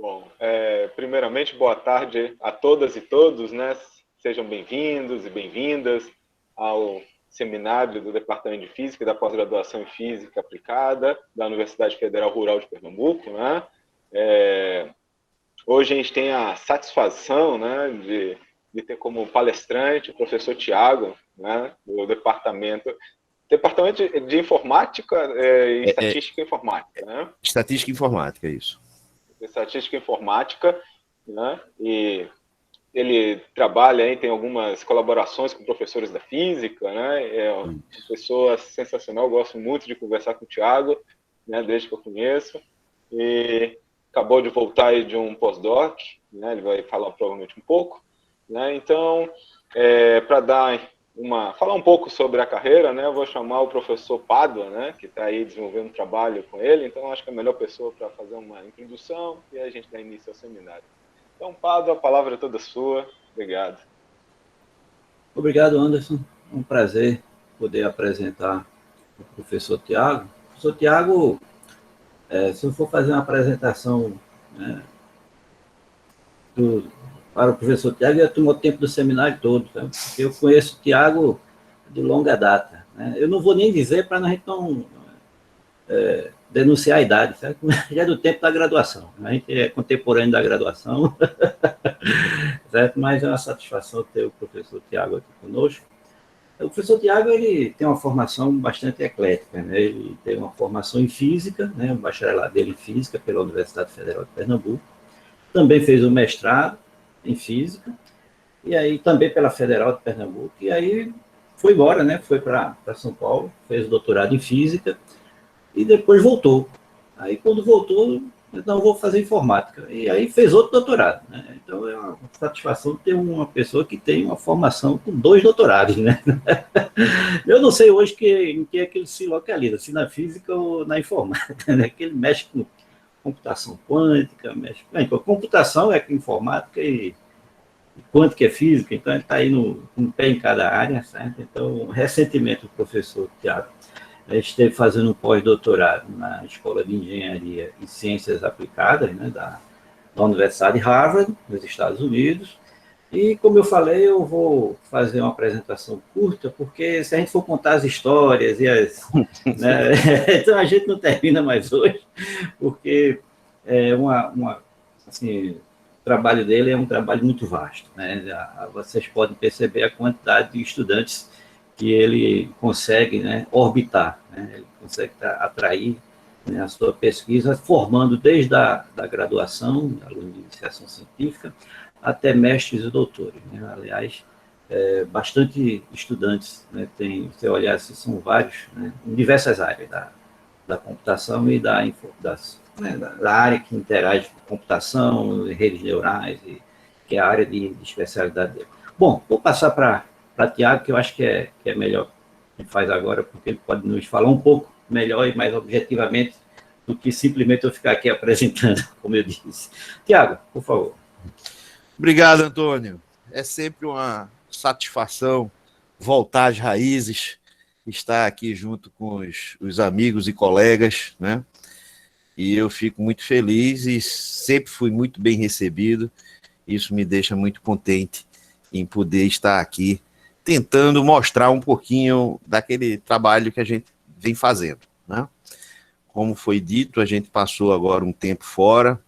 Bom, primeiramente, boa tarde a todas e todos, né? Sejam bem-vindos e bem-vindas ao seminário do Departamento de Física e da Pós-Graduação em Física Aplicada da Universidade Federal Rural de Pernambuco, né? Hoje a gente tem a satisfação, né, de ter como palestrante o professor Tiago, né, do Departamento de Informática e Estatística Informática, né? Estatística Informática, isso. Estatística Informática, né? E ele trabalha aí, tem algumas colaborações com professores da física, né? É uma pessoa sensacional, gosto muito de conversar com o Thiago, né? Desde que eu conheço. E acabou de voltar aí de um pós-doc, né? Ele vai falar provavelmente um pouco, né? Então, para falar um pouco sobre a carreira, né? Eu vou chamar o professor Pádua, né? Que está aí desenvolvendo um trabalho com ele. Então, acho que é a melhor pessoa para fazer uma introdução e aí a gente dá início ao seminário. Então, Pádua, a palavra é toda sua. Obrigado. Obrigado, Anderson. É um prazer poder apresentar o professor Tiago. O professor Tiago, se eu for fazer uma apresentação, né, para o professor Tiago, ia tomar o tempo do seminário todo, tá? Porque eu conheço o Tiago de longa data, né? Eu não vou nem dizer para a gente não denunciar a idade, certo? Já é do tempo da graduação. A gente é contemporâneo da graduação, certo? Mas é uma satisfação ter o professor Tiago aqui conosco. O professor Tiago, ele tem uma formação bastante eclética, né? Ele tem uma formação em física, né? O bacharelado dele em física pela Universidade Federal de Pernambuco. Também fez o mestrado em física, e aí também pela Federal de Pernambuco, e aí foi embora, né? Foi para São Paulo, fez o doutorado em física, e depois voltou. Aí, quando voltou, então vou fazer informática. E aí fez outro doutorado, né? Então é uma satisfação ter uma pessoa que tem uma formação com 2 doutorados, né? Eu não sei hoje em que é que ele se localiza, se na física ou na informática, né? Que ele mexe com computação quântica, mexe com computação é informática e quântica é física, então ele está aí com um pé em cada área, certo? Então, recentemente o professor Tiago esteve fazendo um pós-doutorado na Escola de Engenharia e Ciências Aplicadas, né, da Universidade de Harvard, nos Estados Unidos. E, como eu falei, eu vou fazer uma apresentação curta, porque se a gente for contar as histórias né, então a gente não termina mais hoje, porque assim, o trabalho dele é um trabalho muito vasto, né? Vocês podem perceber a quantidade de estudantes que ele consegue, né, orbitar, né? Ele consegue atrair, né, a sua pesquisa, formando desde a graduação, aluno de iniciação científica, até mestres e doutores, né? Aliás, bastante estudantes, né? Se olhar, assim, são vários, né, em diversas áreas da computação e da área que interage com computação, redes neurais, que é a área de especialidade dele. Bom, vou passar para Tiago, que eu acho que é melhor que faz agora, porque ele pode nos falar um pouco melhor e mais objetivamente do que simplesmente eu ficar aqui apresentando, como eu disse. Tiago, por favor. Obrigado, Antônio. É sempre uma satisfação voltar às raízes, estar aqui junto com os amigos e colegas, né? E eu fico muito feliz e sempre fui muito bem recebido. Isso me deixa muito contente em poder estar aqui tentando mostrar um pouquinho daquele trabalho que a gente vem fazendo, né? Como foi dito, a gente passou agora um tempo fora,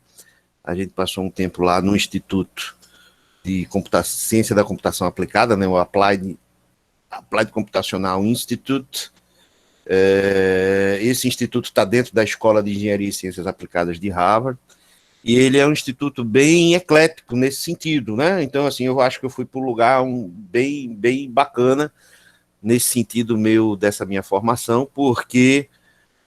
a gente passou um tempo lá no Instituto de Ciência da Computação Aplicada, né, o Applied Computational Institute. Esse instituto está dentro da Escola de Engenharia e Ciências Aplicadas de Harvard, e ele é um instituto bem eclético nesse sentido, né? Então, assim, eu acho que eu fui para um lugar bem bacana nesse sentido dessa minha formação, porque,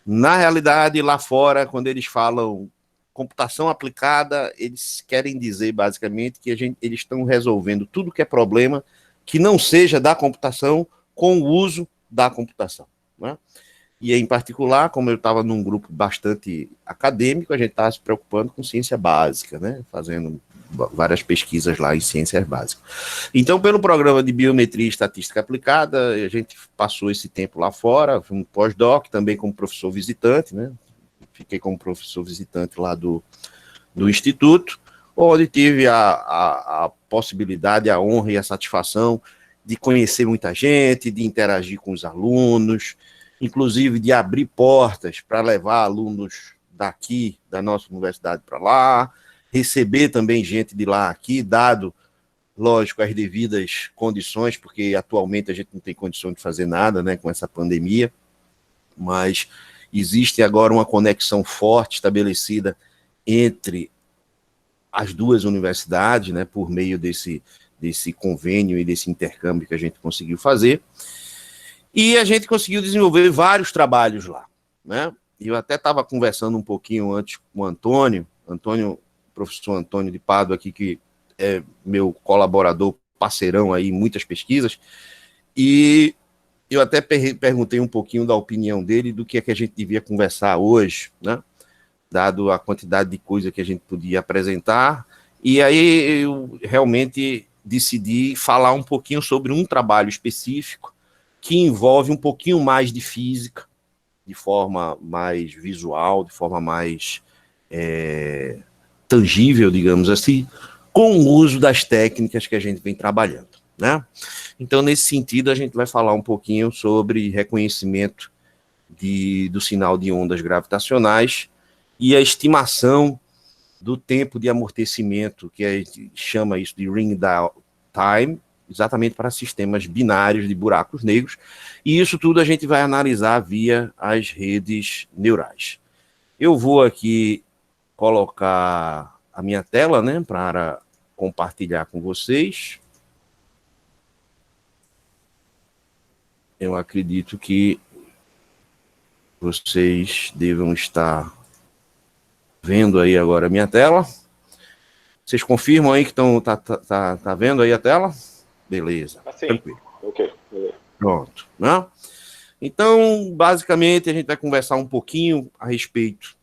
na realidade, lá fora, quando eles falam computação aplicada, eles querem dizer, basicamente, que eles estão resolvendo tudo que é problema que não seja da computação com o uso da computação, né? E, em particular, como eu estava num grupo bastante acadêmico, a gente estava se preocupando com ciência básica, né? Fazendo várias pesquisas lá em ciências básicas. Então, pelo programa de Biometria e Estatística Aplicada, a gente passou esse tempo lá fora, fui um pós-doc, também como professor visitante, né? Fiquei como professor visitante lá do do Instituto, onde tive a possibilidade, a honra e a satisfação de conhecer muita gente, de interagir com os alunos, inclusive de abrir portas para levar alunos daqui, da nossa universidade, para lá, receber também gente de lá aqui, dado, lógico, as devidas condições, porque atualmente a gente não tem condição de fazer nada, né, com essa pandemia, mas existe agora uma conexão forte estabelecida entre as duas universidades, né, por meio desse convênio e desse intercâmbio que a gente conseguiu fazer, e a gente conseguiu desenvolver vários trabalhos lá, né? Eu até estava conversando um pouquinho antes com o Antônio, professor Antônio de Pádua aqui, que é meu colaborador, parceirão aí em muitas pesquisas, e eu até perguntei um pouquinho da opinião dele, do que é que a gente devia conversar hoje, né? Dado a quantidade de coisa que a gente podia apresentar, e aí eu realmente decidi falar um pouquinho sobre um trabalho específico que envolve um pouquinho mais de física, de forma mais visual, de forma mais tangível, digamos assim, com o uso das técnicas que a gente vem trabalhando, né? Então, nesse sentido, a gente vai falar um pouquinho sobre reconhecimento do sinal de ondas gravitacionais e a estimação do tempo de amortecimento, que a gente chama isso de ring down time, exatamente para sistemas binários de buracos negros, e isso tudo a gente vai analisar via as redes neurais. Eu vou aqui colocar a minha tela, né, para compartilhar com vocês. Eu acredito que vocês devam estar vendo aí agora a minha tela. Vocês confirmam aí que tá vendo aí a tela? Beleza. Assim. Tranquilo. Ok. Pronto, né? Então, basicamente, a gente vai conversar um pouquinho a respeito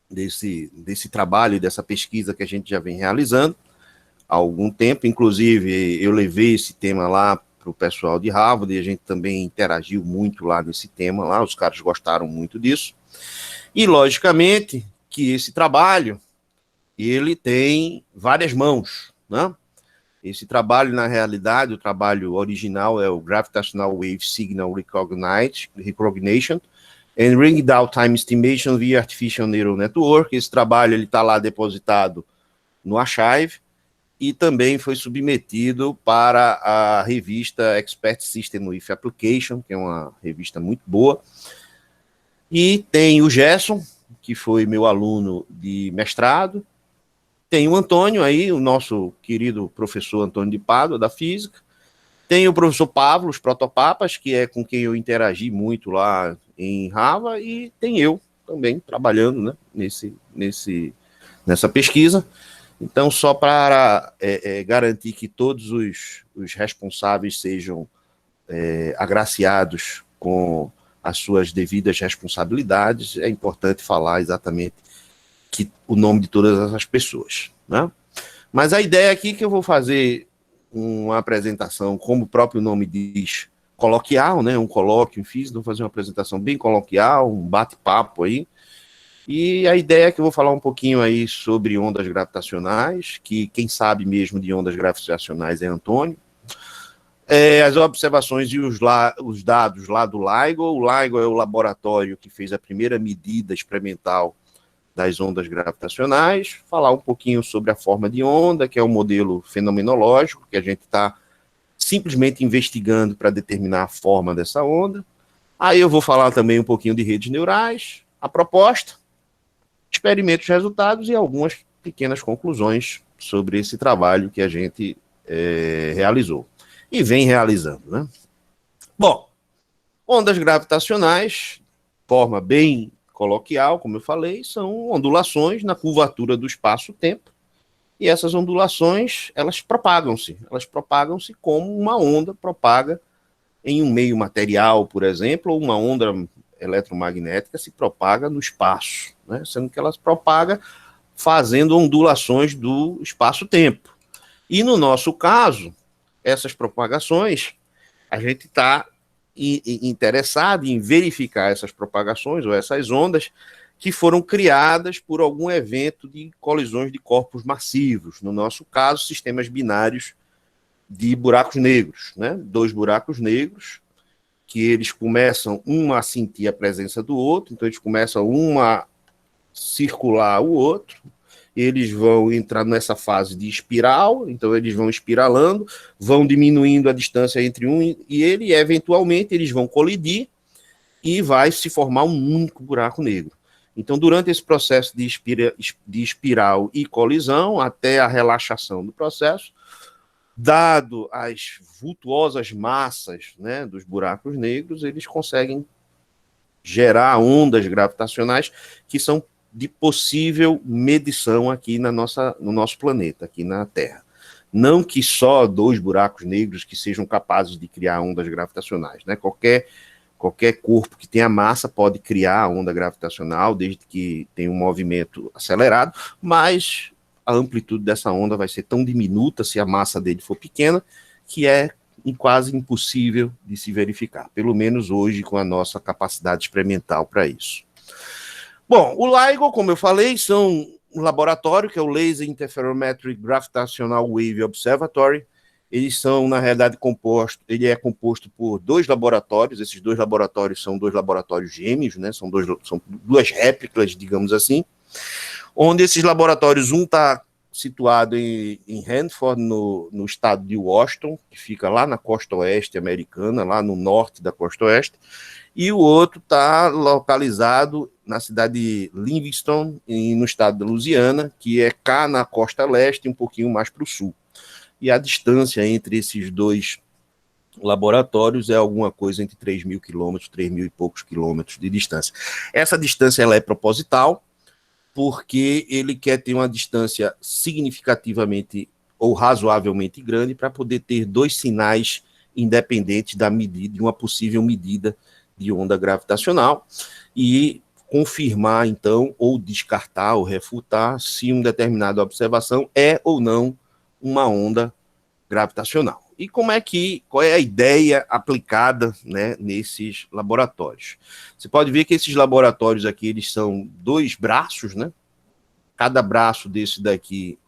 desse trabalho e dessa pesquisa que a gente já vem realizando há algum tempo. Inclusive, eu levei esse tema lá para o pessoal de Harvard e a gente também interagiu muito lá nesse tema lá, os caras gostaram muito disso. E, logicamente, que esse trabalho, ele tem várias mãos, né? Esse trabalho, na realidade, o trabalho original é o Gravitational Wave Signal Recognition and Ring Down Time Estimation via Artificial Neural Network. Esse trabalho está lá depositado no Archive e também foi submetido para a revista Expert System with Application, que é uma revista muito boa. E tem o Gerson, que foi meu aluno de mestrado. Tem o Antônio aí, o nosso querido professor Antônio de Pádua, da física. Tem o professor Pablo, os protopapas, que é com quem eu interagi muito lá em Harvard, e tem eu também trabalhando, né, nessa pesquisa. Então, só para garantir que todos os responsáveis sejam agraciados com as suas devidas responsabilidades, é importante falar exatamente o nome de todas essas pessoas, né? Mas a ideia aqui é que eu vou fazer uma apresentação, como o próprio nome diz, coloquial, né? Um colóquio em física, vou fazer uma apresentação bem coloquial, um bate-papo aí. E a ideia é que eu vou falar um pouquinho aí sobre ondas gravitacionais, que quem sabe mesmo de ondas gravitacionais é Antônio. As observações e os dados lá do LIGO. O LIGO é o laboratório que fez a primeira medida experimental das ondas gravitacionais, falar um pouquinho sobre a forma de onda, que é o modelo fenomenológico, que a gente está simplesmente investigando para determinar a forma dessa onda. Aí eu vou falar também um pouquinho de redes neurais, a proposta, experimentos, resultados e algumas pequenas conclusões sobre esse trabalho que a gente realizou e vem realizando, né? Bom, ondas gravitacionais, forma bem coloquial, como eu falei, são ondulações na curvatura do espaço-tempo, e essas ondulações, elas propagam-se como uma onda propaga em um meio material, por exemplo, ou uma onda eletromagnética se propaga no espaço, né? Sendo que ela se propaga fazendo ondulações do espaço-tempo. E no nosso caso, essas propagações, a gente está interessado em verificar essas propagações ou essas ondas que foram criadas por algum evento de colisões de corpos massivos, no nosso caso, sistemas binários de buracos negros, né? 2 buracos negros, que eles começam um a sentir a presença do outro, então eles começam um a circular o outro, eles vão entrar nessa fase de espiral, então eles vão espiralando, vão diminuindo a distância entre um e ele, e eventualmente eles vão colidir e vai se formar um único buraco negro. Então, durante esse processo de espiral e colisão, até a relaxação do processo, dado as vultuosas massas, né, dos buracos negros, eles conseguem gerar ondas gravitacionais que são de possível medição aqui no nosso planeta, aqui na Terra. Não que só 2 buracos negros que sejam capazes de criar ondas gravitacionais, né? Qualquer corpo que tenha massa pode criar onda gravitacional, desde que tenha um movimento acelerado, mas a amplitude dessa onda vai ser tão diminuta se a massa dele for pequena, que é quase impossível de se verificar, pelo menos hoje com a nossa capacidade experimental para isso. Bom, o LIGO, como eu falei, são um laboratório que é o Laser Interferometric Gravitational Wave Observatory. Eles são, na realidade, ele é composto por 2 laboratórios. Esses 2 laboratórios são 2 laboratórios gêmeos, né? São 2 réplicas, digamos assim, onde esses laboratórios, um está situado em Hanford, no estado de Washington, que fica lá na costa oeste americana, lá no norte da costa oeste, e o outro está localizado na cidade de Livingston, no estado da Louisiana, que é cá na costa leste, um pouquinho mais para o sul. E a distância entre esses 2 laboratórios é alguma coisa entre 3.000 quilômetros, 3.000 e poucos quilômetros de distância. Essa distância ela é proposital, porque ele quer ter uma distância significativamente ou razoavelmente grande para poder ter 2 sinais independentes da medida, de uma possível medida de onda gravitacional, e confirmar, então, ou descartar ou refutar se uma determinada observação é ou não uma onda gravitacional. E qual é a ideia aplicada, né, nesses laboratórios? Você pode ver que esses laboratórios aqui, eles são 2 braços, né? Cada braço desse daqui,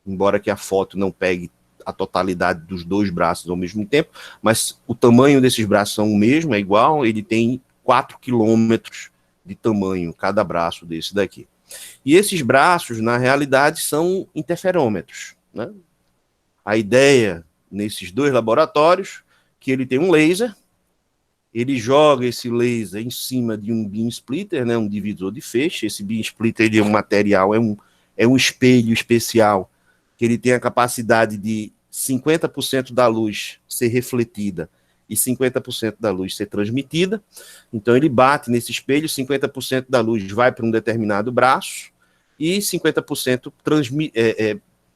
embora que a foto não pegue a totalidade dos 2 braços ao mesmo tempo, mas o tamanho desses braços são o mesmo, é igual, ele tem 4 quilômetros de tamanho, cada braço desse daqui. E esses braços, na realidade, são interferômetros, né? A ideia nesses 2 laboratórios, que ele tem um laser, ele joga esse laser em cima de um beam splitter, né, um divisor de feixe. Esse beam splitter ele é um material, é um espelho especial, que ele tem a capacidade de 50% da luz ser refletida e 50% da luz ser transmitida. Então ele bate nesse espelho, 50% da luz vai para um determinado braço e 50%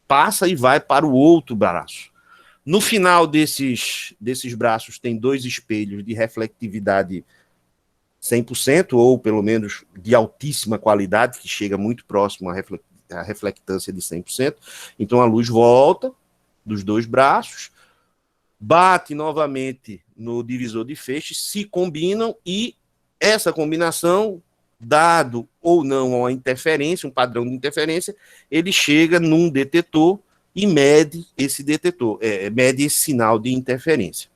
passa e vai para o outro braço. No final desses braços tem 2 espelhos de reflectividade 100%, ou pelo menos de altíssima qualidade, que chega muito próximo à reflectância de 100%. Então a luz volta dos 2 braços, bate novamente no divisor de feixes, se combinam, e essa combinação, dado ou não uma interferência, um padrão de interferência, ele chega num detetor e mede esse detetor, mede esse sinal de interferência.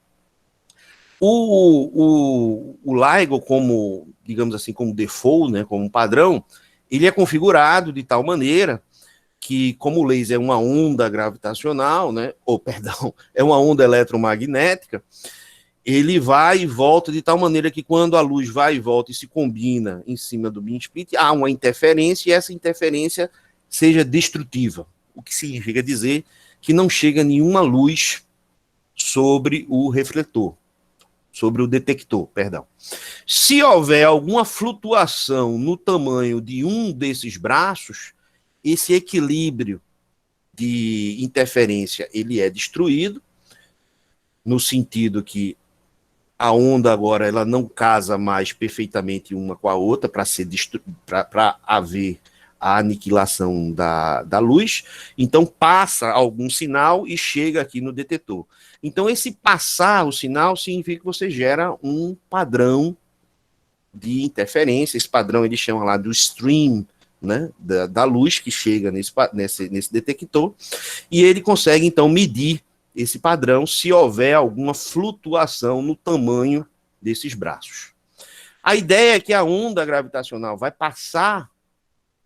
O LIGO, como, digamos assim, como default, né, como padrão, ele é configurado de tal maneira que, como o laser é uma onda gravitacional, né, é uma onda eletromagnética, ele vai e volta de tal maneira que quando a luz vai e volta e se combina em cima do beam split, há uma interferência, e essa interferência seja destrutiva, o que significa dizer que não chega nenhuma luz sobre o refletor, sobre o detector, perdão. Se houver alguma flutuação no tamanho de um desses braços, esse equilíbrio de interferência ele é destruído, no sentido que a onda agora ela não casa mais perfeitamente uma com a outra para haver a aniquilação da luz, então passa algum sinal e chega aqui no detetor. Então esse passar o sinal significa que você gera um padrão de interferência. Esse padrão ele chama lá do stream, né, da luz que chega nesse detector, e ele consegue, então, medir esse padrão se houver alguma flutuação no tamanho desses braços. A ideia é que a onda gravitacional vai passar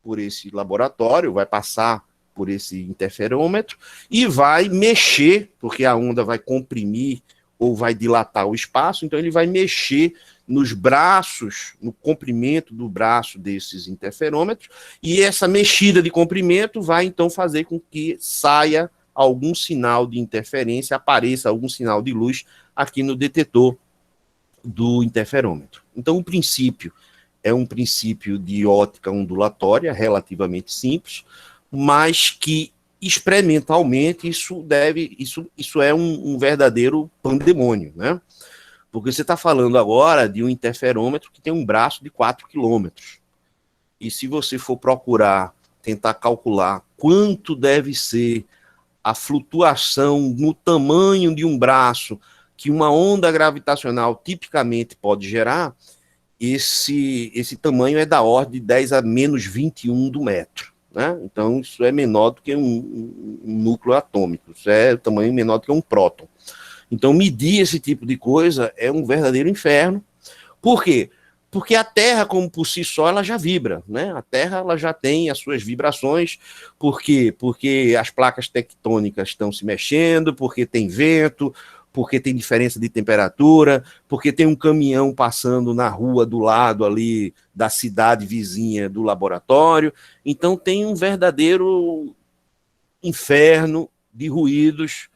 por esse laboratório, vai passar por esse interferômetro e vai mexer, porque a onda vai comprimir ou vai dilatar o espaço, então ele vai mexer nos braços, no comprimento do braço desses interferômetros, e essa mexida de comprimento vai então fazer com que saia algum sinal de interferência, apareça algum sinal de luz aqui no detetor do interferômetro. Então o princípio é um princípio de ótica ondulatória, relativamente simples, mas que experimentalmente isso é um verdadeiro pandemônio, né? Porque você está falando agora de um interferômetro que tem um braço de 4 quilômetros. E se você for procurar, tentar calcular quanto deve ser a flutuação no tamanho de um braço que uma onda gravitacional tipicamente pode gerar, esse tamanho é da ordem de 10 a menos 21 do metro. Né? Então, isso é menor do que um núcleo atômico, isso é tamanho menor do que um próton. Então, medir esse tipo de coisa é um verdadeiro inferno. Por quê? Porque a Terra, como por si só, ela já vibra, né? A Terra ela já tem as suas vibrações. Por quê? Porque as placas tectônicas estão se mexendo, porque tem vento, porque tem diferença de temperatura, porque tem um caminhão passando na rua do lado ali da cidade vizinha do laboratório. Então tem um verdadeiro inferno de ruídos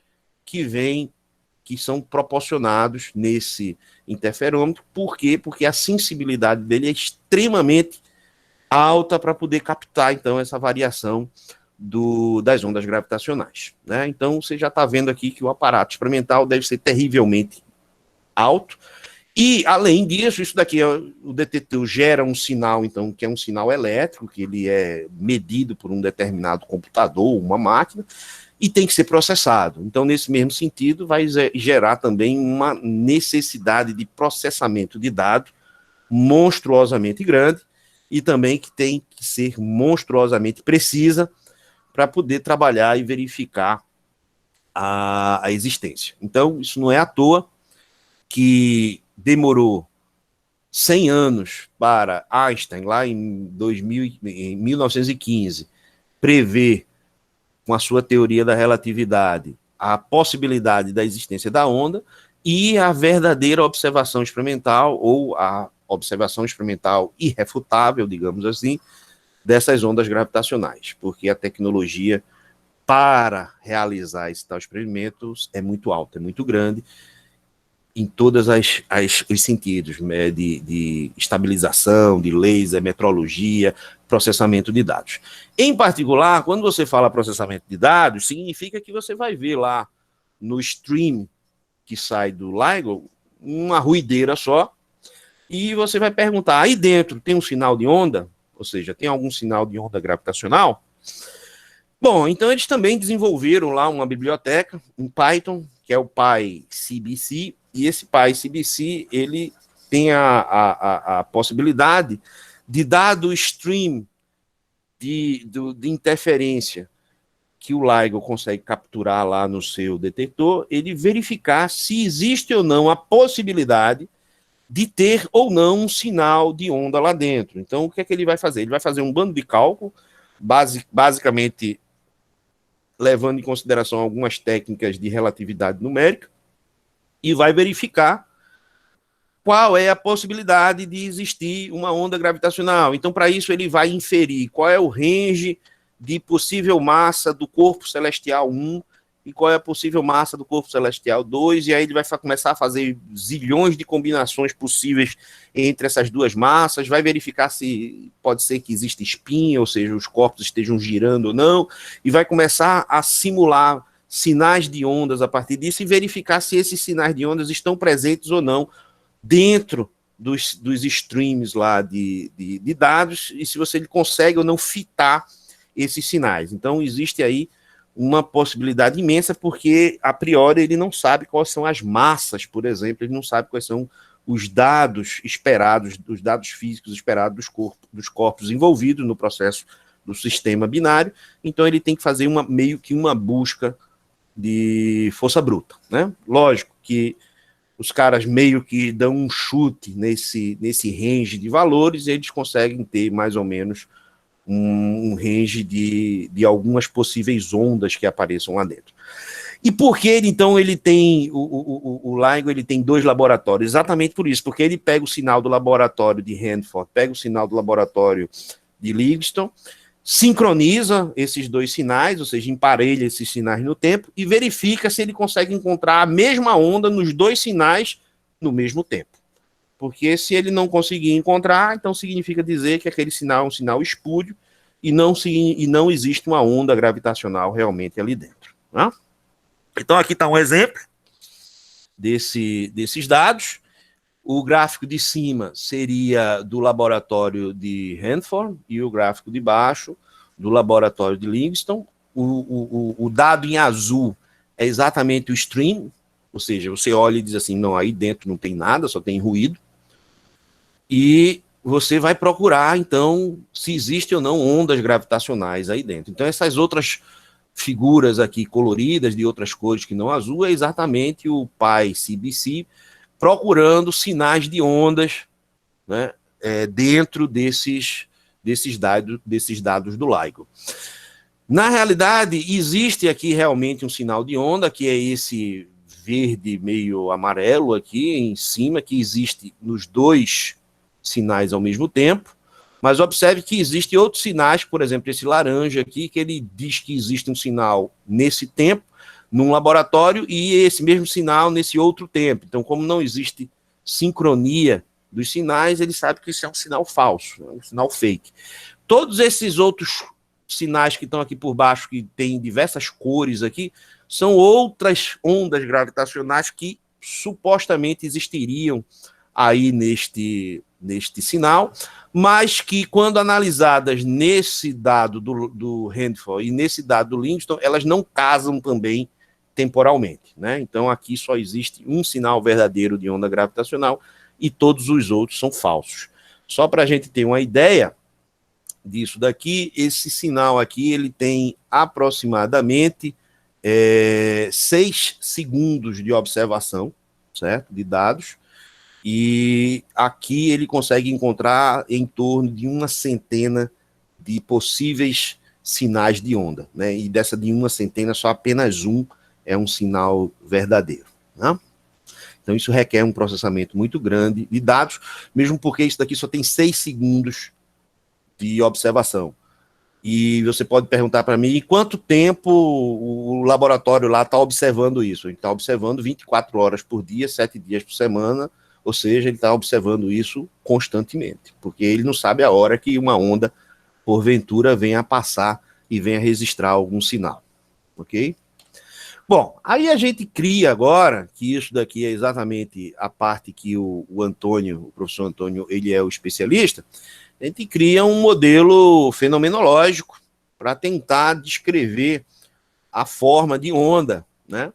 que são proporcionados nesse interferômetro. Por quê? Porque a sensibilidade dele é extremamente alta para poder captar, então, essa variação das ondas gravitacionais. Né? Então, você já está vendo aqui que o aparato experimental deve ser terrivelmente alto. E, além disso, isso daqui, o detetor gera um sinal, então, que é um sinal elétrico, que ele é medido por um determinado computador, uma máquina, e tem que ser processado. Então, nesse mesmo sentido, vai gerar também uma necessidade de processamento de dados monstruosamente grande e também que tem que ser monstruosamente precisa para poder trabalhar e verificar a existência. Então, isso não é à toa que demorou 100 anos para Einstein, lá em 1915, prever, com a sua teoria da relatividade, a possibilidade da existência da onda e a verdadeira observação experimental, ou a observação experimental irrefutável, digamos assim, dessas ondas gravitacionais, porque a tecnologia para realizar esse tal experimento é muito alta, é muito grande, em todos os sentidos, né, de estabilização, de laser, metrologia, processamento de dados. Em particular, quando você fala processamento de dados, significa que você vai ver lá no stream que sai do LIGO uma ruideira só, e você vai perguntar, aí dentro tem um sinal de onda? Ou seja, tem algum sinal de onda gravitacional? Bom, então eles também desenvolveram lá uma biblioteca em Python, que é o PyCBC, e esse PyCBC, ele tem a possibilidade de, dado o stream de interferência que o LIGO consegue capturar lá no seu detector, ele verificar se existe ou não a possibilidade de ter ou não um sinal de onda lá dentro. Então, o que é que ele vai fazer? Ele vai fazer um bando de cálculo, basicamente levando em consideração algumas técnicas de relatividade numérica, e vai verificar qual é a possibilidade de existir uma onda gravitacional. Então, para isso, ele vai inferir qual é o range de possível massa do corpo celestial 1 e qual é a possível massa do corpo celestial 2, e aí ele vai começar a fazer zilhões de combinações possíveis entre essas duas massas, vai verificar se pode ser que exista spin, ou seja, os corpos estejam girando ou não, e vai começar a simular sinais de ondas a partir disso e verificar se esses sinais de ondas estão presentes ou não dentro dos streams lá de dados, e se você consegue ou não fitar esses sinais. Então, existe aí uma possibilidade imensa, porque, a priori, ele não sabe quais são as massas, por exemplo, ele não sabe quais são os dados esperados, os dados físicos esperados dos corpos envolvidos no processo do sistema binário. Então ele tem que fazer meio que uma busca de força bruta, né? Lógico que os caras meio que dão um chute nesse range de valores, e eles conseguem ter mais ou menos um range de algumas possíveis ondas que apareçam lá dentro. E por que então ele tem, o LIGO ele tem 2 laboratórios? Exatamente por isso, porque ele pega o sinal do laboratório de Hanford, pega o sinal do laboratório de Livingston, sincroniza esses 2 sinais, ou seja, emparelha esses sinais no tempo e verifica se ele consegue encontrar a mesma onda nos 2 sinais no mesmo tempo. Porque se ele não conseguir encontrar, então significa dizer que aquele sinal é um sinal espúrio e não existe uma onda gravitacional realmente ali dentro, né? Então aqui está um exemplo desses dados. O gráfico de cima seria do laboratório de Hanford e o gráfico de baixo do laboratório de Livingston. O dado em azul é exatamente o stream, ou seja, você olha e diz assim, não, aí dentro não tem nada, só tem ruído. E você vai procurar, então, se existe ou não ondas gravitacionais aí dentro. Então essas outras figuras aqui coloridas de outras cores que não azul é exatamente o Pi-CBC procurando sinais de ondas, né, dentro desses dados do LIGO. Na realidade, existe aqui realmente um sinal de onda, que é esse verde meio amarelo aqui em cima, que existe nos 2 sinais ao mesmo tempo, mas observe que existem outros sinais, por exemplo, esse laranja aqui, que ele diz que existe um sinal nesse tempo, num laboratório, e esse mesmo sinal nesse outro tempo. Então, como não existe sincronia dos sinais, ele sabe que isso é um sinal falso, é um sinal fake. Todos esses outros sinais que estão aqui por baixo, que tem diversas cores aqui, são outras ondas gravitacionais que supostamente existiriam aí neste sinal, mas que, quando analisadas nesse dado do Hanford e nesse dado do Livingston, elas não casam também temporalmente, né? Então aqui só existe um sinal verdadeiro de onda gravitacional e todos os outros são falsos. Só para a gente ter uma ideia disso daqui, esse sinal aqui ele tem aproximadamente 6 segundos de observação, certo? De dados. E aqui ele consegue encontrar em torno de 100 de possíveis sinais de onda, né? E dessa de 100, só apenas um é um sinal verdadeiro, né? Então isso requer um processamento muito grande de dados, mesmo porque isso daqui só tem 6 segundos de observação. E você pode perguntar para mim, em quanto tempo o laboratório lá está observando isso? Ele está observando 24 horas por dia, 7 dias por semana, ou seja, ele está observando isso constantemente, porque ele não sabe a hora que uma onda, porventura, venha a passar e venha a registrar algum sinal, ok? Bom, aí a gente cria agora, que isso daqui é exatamente a parte que o Antônio, o professor Antônio, ele é o especialista, a gente cria um modelo fenomenológico para tentar descrever a forma de onda, né?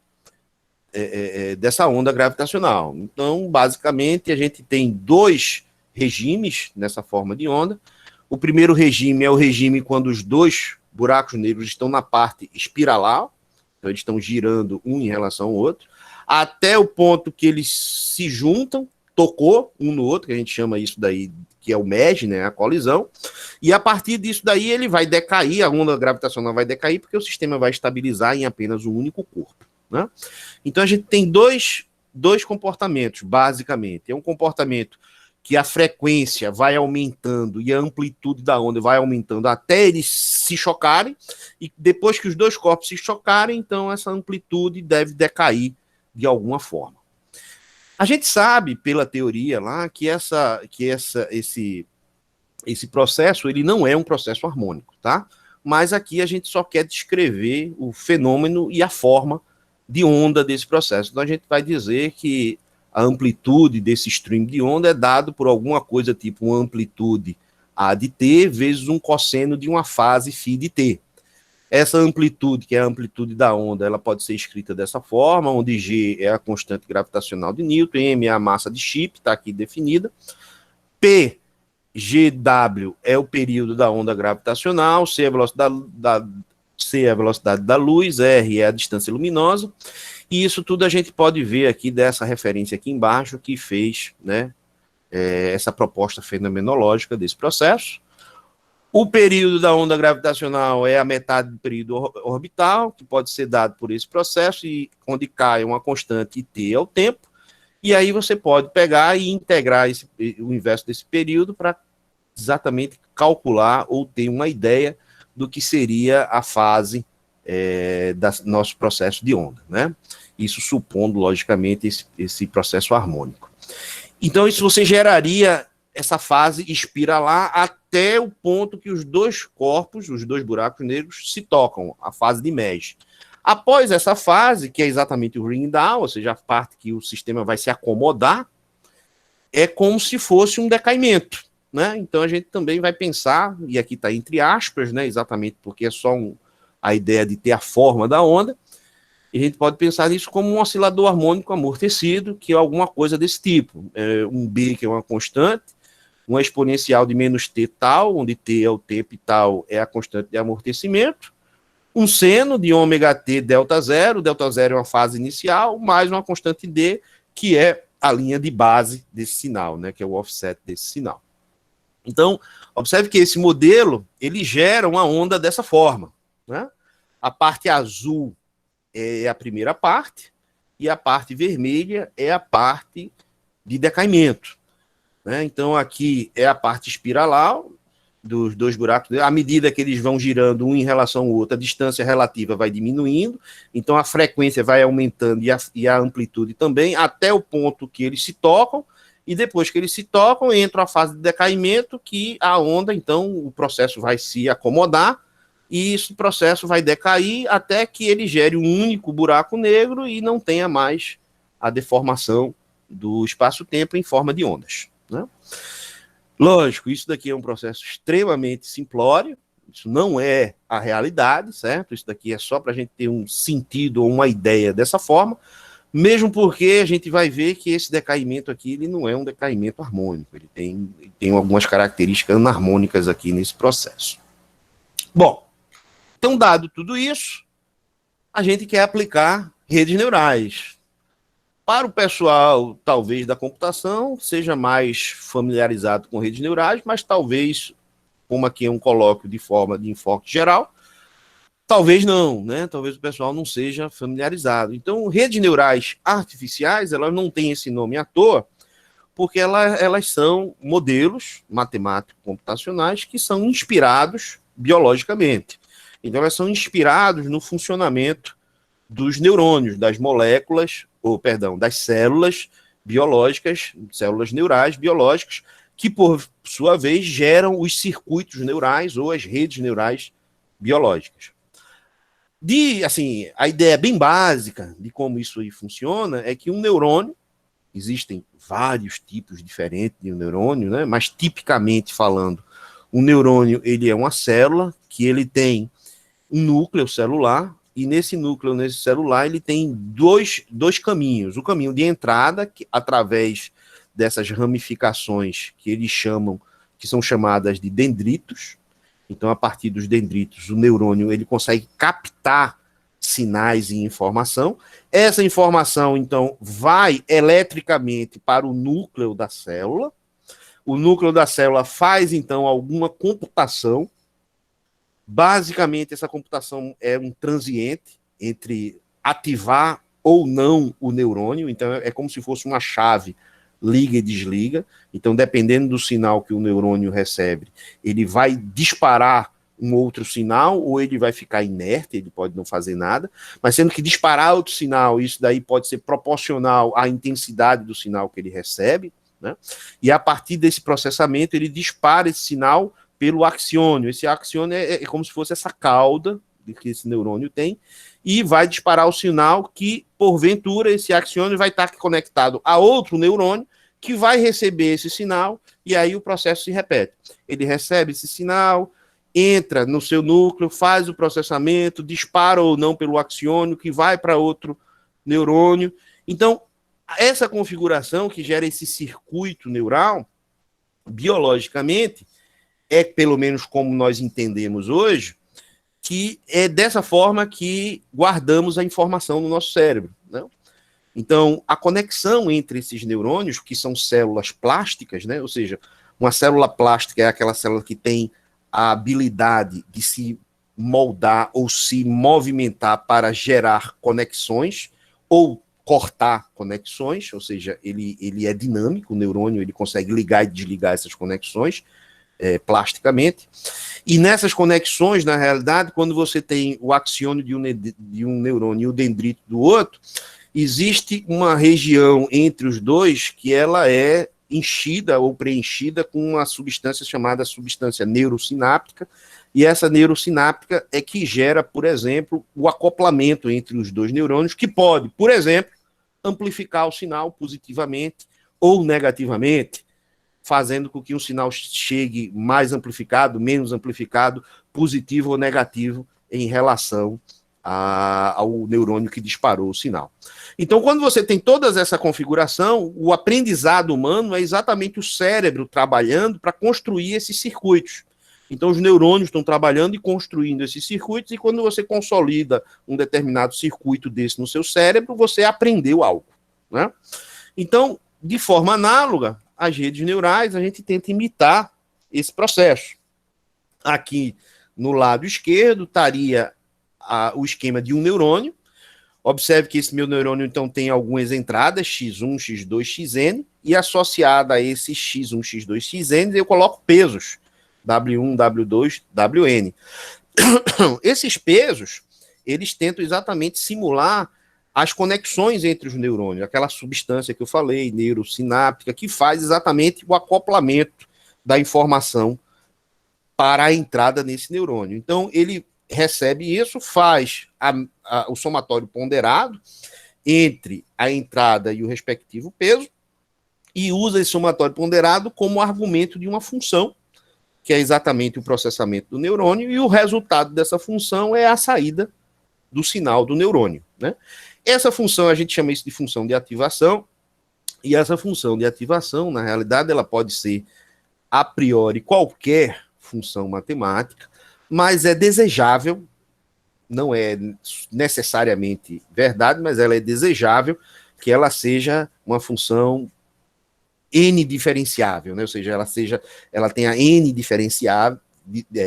Dessa onda gravitacional. Então, basicamente, a gente tem 2 regimes nessa forma de onda. O primeiro regime é o regime quando os 2 buracos negros estão na parte espiralar, então eles estão girando um em relação ao outro, até o ponto que eles se juntam, tocou um no outro, que a gente chama isso daí, que é o merge, né, a colisão, e a partir disso daí ele vai decair, a onda gravitacional vai decair, porque o sistema vai estabilizar em apenas um único corpo, né? Então a gente tem dois comportamentos, basicamente. É um comportamento que a frequência vai aumentando e a amplitude da onda vai aumentando até eles se chocarem, e depois que os 2 corpos se chocarem, então essa amplitude deve decair de alguma forma. A gente sabe, pela teoria lá, que esse processo ele não é um processo harmônico, tá? Mas aqui a gente só quer descrever o fenômeno e a forma de onda desse processo. Então a gente vai dizer que a amplitude desse stream de onda é dado por alguma coisa tipo uma amplitude A de t vezes um cosseno de uma fase φ de t. Essa amplitude, que é a amplitude da onda, ela pode ser escrita dessa forma, onde G é a constante gravitacional de Newton, M é a massa de Chip, está aqui definida, P, GW é o período da onda gravitacional, C é a velocidade da luz, R é a distância luminosa, e isso tudo a gente pode ver aqui dessa referência aqui embaixo, que fez, né, essa proposta fenomenológica desse processo. O período da onda gravitacional é a metade do período orbital, que pode ser dado por esse processo, e onde cai uma constante T é o tempo, e aí você pode pegar e integrar o inverso desse período para exatamente calcular ou ter uma ideia do que seria a fase do nosso processo de onda, né? Isso supondo, logicamente, esse processo harmônico. Então, isso você geraria essa fase espiralar até o ponto que os dois corpos, os dois buracos negros, se tocam, a fase de mesh. Após essa fase, que é exatamente o ring down, ou seja, a parte que o sistema vai se acomodar, é como se fosse um decaimento, né? Então a gente também vai pensar, e aqui está entre aspas, né, exatamente porque é só a ideia de ter a forma da onda, e a gente pode pensar nisso como um oscilador harmônico amortecido, que é alguma coisa desse tipo. Um B, que é uma constante, uma exponencial de menos t tal, onde t é o tempo e tal é a constante de amortecimento, um seno de ômega t delta zero é uma fase inicial, mais uma constante d, que é a linha de base desse sinal, né, que é o offset desse sinal. Então, observe que esse modelo, ele gera uma onda dessa forma, né? A parte azul é a primeira parte, e a parte vermelha é a parte de decaimento, né? Então, aqui é a parte espiralar dos dois buracos. À medida que eles vão girando um em relação ao outro, a distância relativa vai diminuindo, então a frequência vai aumentando e a amplitude também, até o ponto que eles se tocam, e depois que eles se tocam, entra a fase de decaimento, que a onda, então, o processo vai se acomodar, e esse processo vai decair até que ele gere um único buraco negro e não tenha mais a deformação do espaço-tempo em forma de ondas, né? Lógico, isso daqui é um processo extremamente simplório, isso não é a realidade, certo? Isso daqui é só para a gente ter um sentido ou uma ideia dessa forma, mesmo porque a gente vai ver que esse decaimento aqui, ele não é um decaimento harmônico, ele tem algumas características anarmônicas aqui nesse processo. Bom, então, dado tudo isso, a gente quer aplicar redes neurais. Para o pessoal, talvez, da computação, seja mais familiarizado com redes neurais, mas talvez, como aqui é um colóquio de forma de enfoque geral, talvez não, né? Talvez o pessoal não seja familiarizado. Então, redes neurais artificiais, elas não têm esse nome à toa, porque elas são modelos matemáticos computacionais que são inspirados biologicamente. Então, elas são inspiradas no funcionamento dos neurônios, das moléculas, das células biológicas, células neurais biológicas, que, por sua vez, geram os circuitos neurais ou as redes neurais biológicas. Assim, a ideia bem básica de como isso aí funciona é que um neurônio, existem vários tipos diferentes de um neurônio, né? Mas tipicamente falando, o neurônio, ele é uma célula que ele tem um núcleo celular, e nesse celular, ele tem dois caminhos. O caminho de entrada, que, através dessas ramificações que eles chamam, que são chamadas de dendritos. Então, a partir dos dendritos, o neurônio ele consegue captar sinais e informação. Essa informação, então, vai eletricamente para o núcleo da célula. O núcleo da célula faz, então, alguma computação. Basicamente, essa computação é um transiente entre ativar ou não o neurônio. Então, é como se fosse uma chave liga e desliga. Então, dependendo do sinal que o neurônio recebe, ele vai disparar um outro sinal, ou ele vai ficar inerte, ele pode não fazer nada, mas sendo que disparar outro sinal, isso daí pode ser proporcional à intensidade do sinal que ele recebe, né? E a partir desse processamento, ele dispara esse sinal pelo axiônio. Esse axiônio é como se fosse essa cauda que esse neurônio tem, e vai disparar o sinal que, porventura, esse axiônio vai estar conectado a outro neurônio que vai receber esse sinal, e aí o processo se repete. Ele recebe esse sinal, entra no seu núcleo, faz o processamento, dispara ou não pelo axiônio, que vai para outro neurônio. Então, essa configuração que gera esse circuito neural, biologicamente, é pelo menos como nós entendemos hoje, que é dessa forma que guardamos a informação no nosso cérebro, né? Então, a conexão entre esses neurônios, que são células plásticas, né? Ou seja, uma célula plástica é aquela célula que tem a habilidade de se moldar ou se movimentar para gerar conexões ou cortar conexões, ou seja, ele é dinâmico, o neurônio ele consegue ligar e desligar essas conexões plasticamente. E nessas conexões, na realidade, quando você tem o axiônio de um neurônio e o dendrito do outro, existe uma região entre os dois que ela é enchida ou preenchida com uma substância chamada substância neurosináptica, e essa neurosináptica é que gera, por exemplo, o acoplamento entre os dois neurônios, que pode, por exemplo, amplificar o sinal positivamente ou negativamente, fazendo com que um sinal chegue mais amplificado, menos amplificado, positivo ou negativo em relação ao neurônio que disparou o sinal. Então, quando você tem toda essa configuração, o aprendizado humano é exatamente o cérebro trabalhando para construir esses circuitos. Então, os neurônios estão trabalhando e construindo esses circuitos, e quando você consolida um determinado circuito desse no seu cérebro, você aprendeu algo, né? Então, de forma análoga, as redes neurais, a gente tenta imitar esse processo. Aqui, no lado esquerdo, estaria o esquema de um neurônio. Observe que esse meu neurônio, então, tem algumas entradas, x1, x2, xn, e associada a esses x1, x2, xn, eu coloco pesos, W1, W2, Wn. Esses pesos, eles tentam exatamente simular as conexões entre os neurônios, aquela substância que eu falei, neurosináptica, que faz exatamente o acoplamento da informação para a entrada nesse neurônio. Então, ele recebe isso, faz o somatório ponderado entre a entrada e o respectivo peso, e usa esse somatório ponderado como argumento de uma função, que é exatamente o processamento do neurônio, e o resultado dessa função é a saída do sinal do neurônio, né? Essa função, a gente chama isso de função de ativação, e essa função de ativação, na realidade, ela pode ser, a priori, qualquer função matemática, mas é desejável, não é necessariamente verdade, mas ela é desejável que ela seja uma função n diferenciável, né? Ou seja, ela tenha n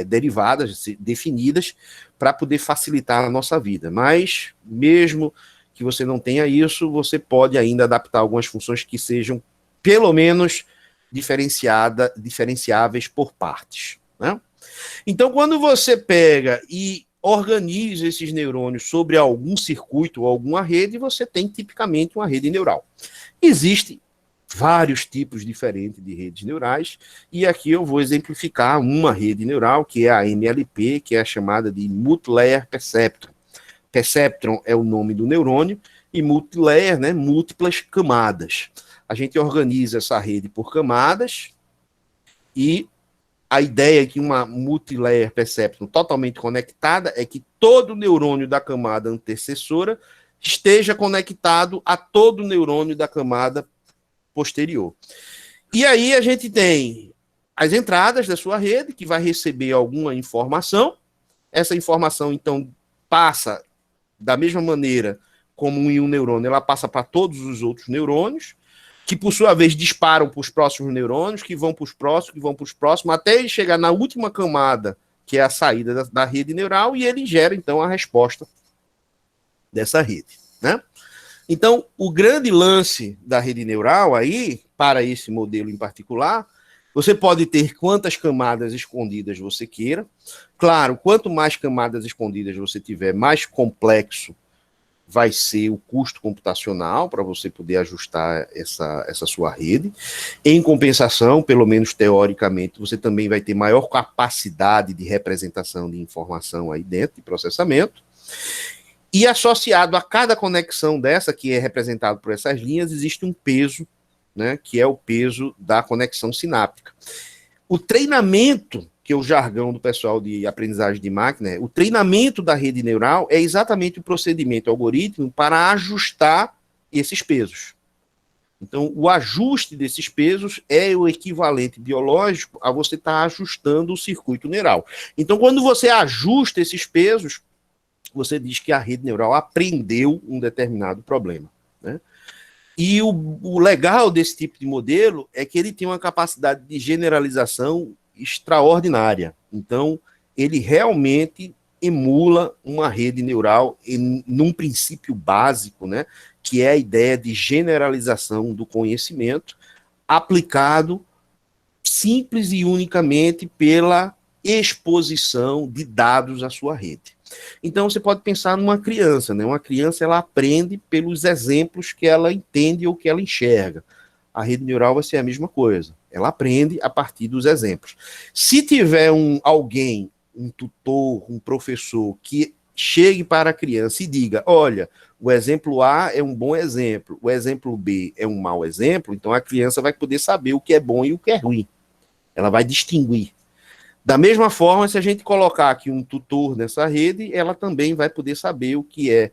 derivadas definidas para poder facilitar a nossa vida. Mas, mesmo que você não tenha isso, você pode ainda adaptar algumas funções que sejam, pelo menos, diferenciáveis por partes, né? Então, quando você pega e organiza esses neurônios sobre algum circuito ou alguma rede, você tem tipicamente uma rede neural. Existem vários tipos diferentes de redes neurais, e aqui eu vou exemplificar uma rede neural, que é a MLP, que é a chamada de Multilayer Perceptron. Perceptron é o nome do neurônio, e multilayer, né, múltiplas camadas. A gente organiza essa rede por camadas, e a ideia é que uma multilayer perceptron totalmente conectada é que todo neurônio da camada antecessora esteja conectado a todo neurônio da camada posterior. E aí a gente tem as entradas da sua rede, que vai receber alguma informação. Essa informação, então, passa da mesma maneira como em um neurônio, ela passa para todos os outros neurônios, que, por sua vez, disparam para os próximos neurônios, que vão para os próximos, que vão para os próximos, até ele chegar na última camada, que é a saída da rede neural, e ele gera, então, a resposta dessa rede, né? Então, o grande lance da rede neural aí, para esse modelo em particular, você pode ter quantas camadas escondidas você queira. Claro, quanto mais camadas escondidas você tiver, mais complexo vai ser o custo computacional para você poder ajustar essa sua rede. Em compensação, pelo menos teoricamente, você também vai ter maior capacidade de representação de informação aí dentro, de processamento. E associado a cada conexão dessa, que é representado por essas linhas, existe um peso, né, que é o peso da conexão sináptica. O treinamento que que o jargão do pessoal de aprendizagem de máquina o treinamento da rede neural é exatamente o procedimento algoritmo para ajustar esses pesos. Então, o ajuste desses pesos é o equivalente biológico a você estar ajustando o circuito neural. Então, quando você ajusta esses pesos, você diz que a rede neural aprendeu um determinado problema, né? E o legal desse tipo de modelo é que ele tem uma capacidade de generalização extraordinária. Então, ele realmente emula uma rede neural num princípio básico, né, que é a ideia de generalização do conhecimento aplicado simples e unicamente pela exposição de dados à sua rede. Então, você pode pensar numa criança, né? Uma criança, ela aprende pelos exemplos que ela entende ou que ela enxerga. A rede neural vai ser a mesma coisa. Ela aprende a partir dos exemplos. Se tiver alguém, um tutor, um professor, que chegue para a criança e diga, olha, o exemplo A é um bom exemplo, o exemplo B é um mau exemplo, então a criança vai poder saber o que é bom e o que é ruim. Ela vai distinguir. Da mesma forma, se a gente colocar aqui um tutor nessa rede, ela também vai poder saber o que é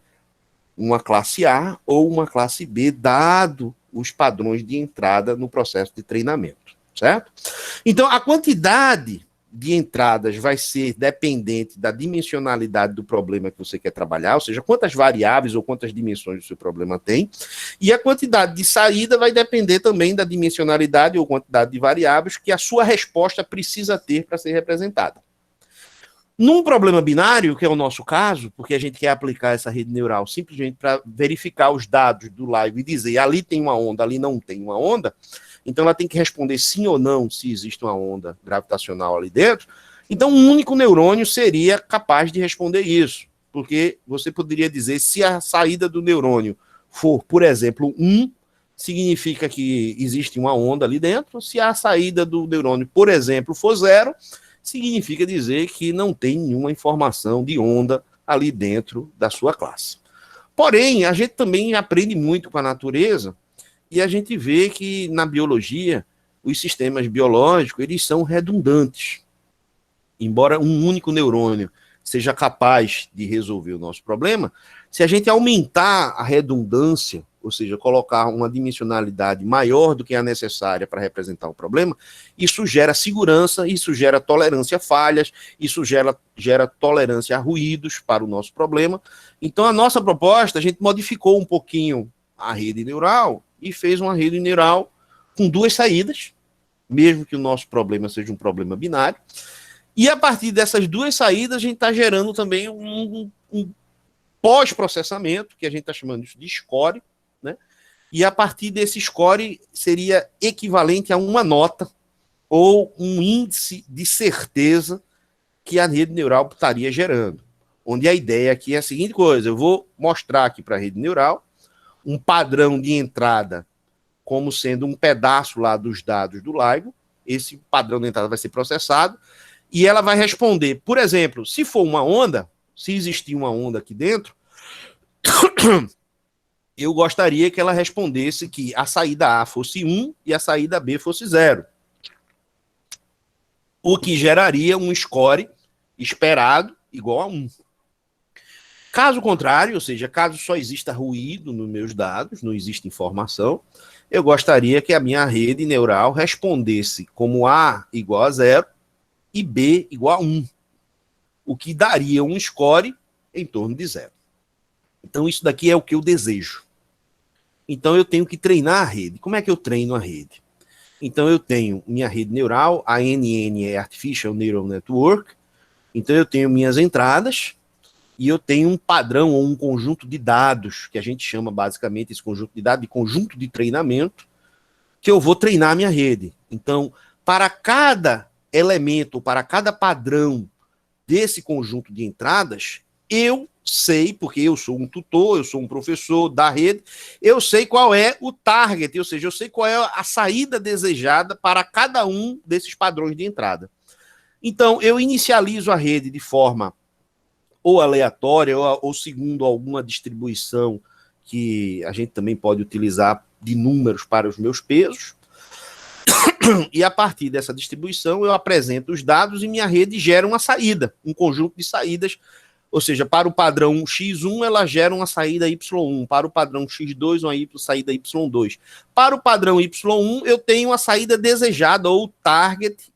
uma classe A ou uma classe B, dado os padrões de entrada no processo de treinamento, certo? Então, a quantidade de entradas vai ser dependente da dimensionalidade do problema que você quer trabalhar, ou seja, quantas variáveis ou quantas dimensões o seu problema tem, e a quantidade de saída vai depender também da dimensionalidade ou quantidade de variáveis que a sua resposta precisa ter para ser representada. Num problema binário, que é o nosso caso, porque a gente quer aplicar essa rede neural simplesmente para verificar os dados do live e dizer ali tem uma onda, ali não tem uma onda, então ela tem que responder sim ou não se existe uma onda gravitacional ali dentro. Então um único neurônio seria capaz de responder isso, porque você poderia dizer se a saída do neurônio for, por exemplo, 1, significa que existe uma onda ali dentro, se a saída do neurônio, por exemplo, for 0, significa dizer que não tem nenhuma informação de onda ali dentro da sua classe. Porém, a gente também aprende muito com a natureza e a gente vê que na biologia, os sistemas biológicos, eles são redundantes. Embora um único neurônio seja capaz de resolver o nosso problema, se a gente aumentar a redundância, ou seja, colocar uma dimensionalidade maior do que a necessária para representar o problema, isso gera segurança, isso gera tolerância a falhas, isso gera tolerância a ruídos para o nosso problema. Então, a nossa proposta, a gente modificou um pouquinho a rede neural e fez uma rede neural com 2 saídas, mesmo que o nosso problema seja um problema binário. E a partir dessas 2 saídas, a gente está gerando também um pós-processamento, que a gente está chamando isso de score, né? E a partir desse score seria equivalente a uma nota ou um índice de certeza que a rede neural estaria gerando. Onde a ideia aqui é a seguinte coisa, eu vou mostrar aqui para a rede neural um padrão de entrada como sendo um pedaço lá dos dados do LIGO, esse padrão de entrada vai ser processado, e ela vai responder, por exemplo, se for uma onda, se existir uma onda aqui dentro, eu gostaria que ela respondesse que a saída A fosse 1 e a saída B fosse 0. O que geraria um score esperado igual a 1. Caso contrário, ou seja, caso só exista ruído nos meus dados, não existe informação, eu gostaria que a minha rede neural respondesse como A igual a 0 e B igual a 1, o que daria um score em torno de 0. Então, isso daqui é o que eu desejo. Então, eu tenho que treinar a rede. Como é que eu treino a rede? Então, eu tenho minha rede neural, a ANN é Artificial Neural Network. Então, eu tenho minhas entradas e eu tenho um padrão ou um conjunto de dados, que a gente chama basicamente esse conjunto de dados de conjunto de treinamento, que eu vou treinar a minha rede. Então, para cada elemento, para cada padrão desse conjunto de entradas, eu sei, porque eu sou um tutor, eu sou um professor da rede, eu sei qual é o target, ou seja, eu sei qual é a saída desejada para cada um desses padrões de entrada. Então, eu inicializo a rede de forma ou aleatória ou segundo alguma distribuição que a gente também pode utilizar de números para os meus pesos. E a partir dessa distribuição eu apresento os dados e minha rede gera uma saída, um conjunto de saídas, ou seja, para o padrão X1 ela gera uma saída Y1, para o padrão X2 uma saída Y2. Para o padrão Y1 eu tenho a saída desejada ou target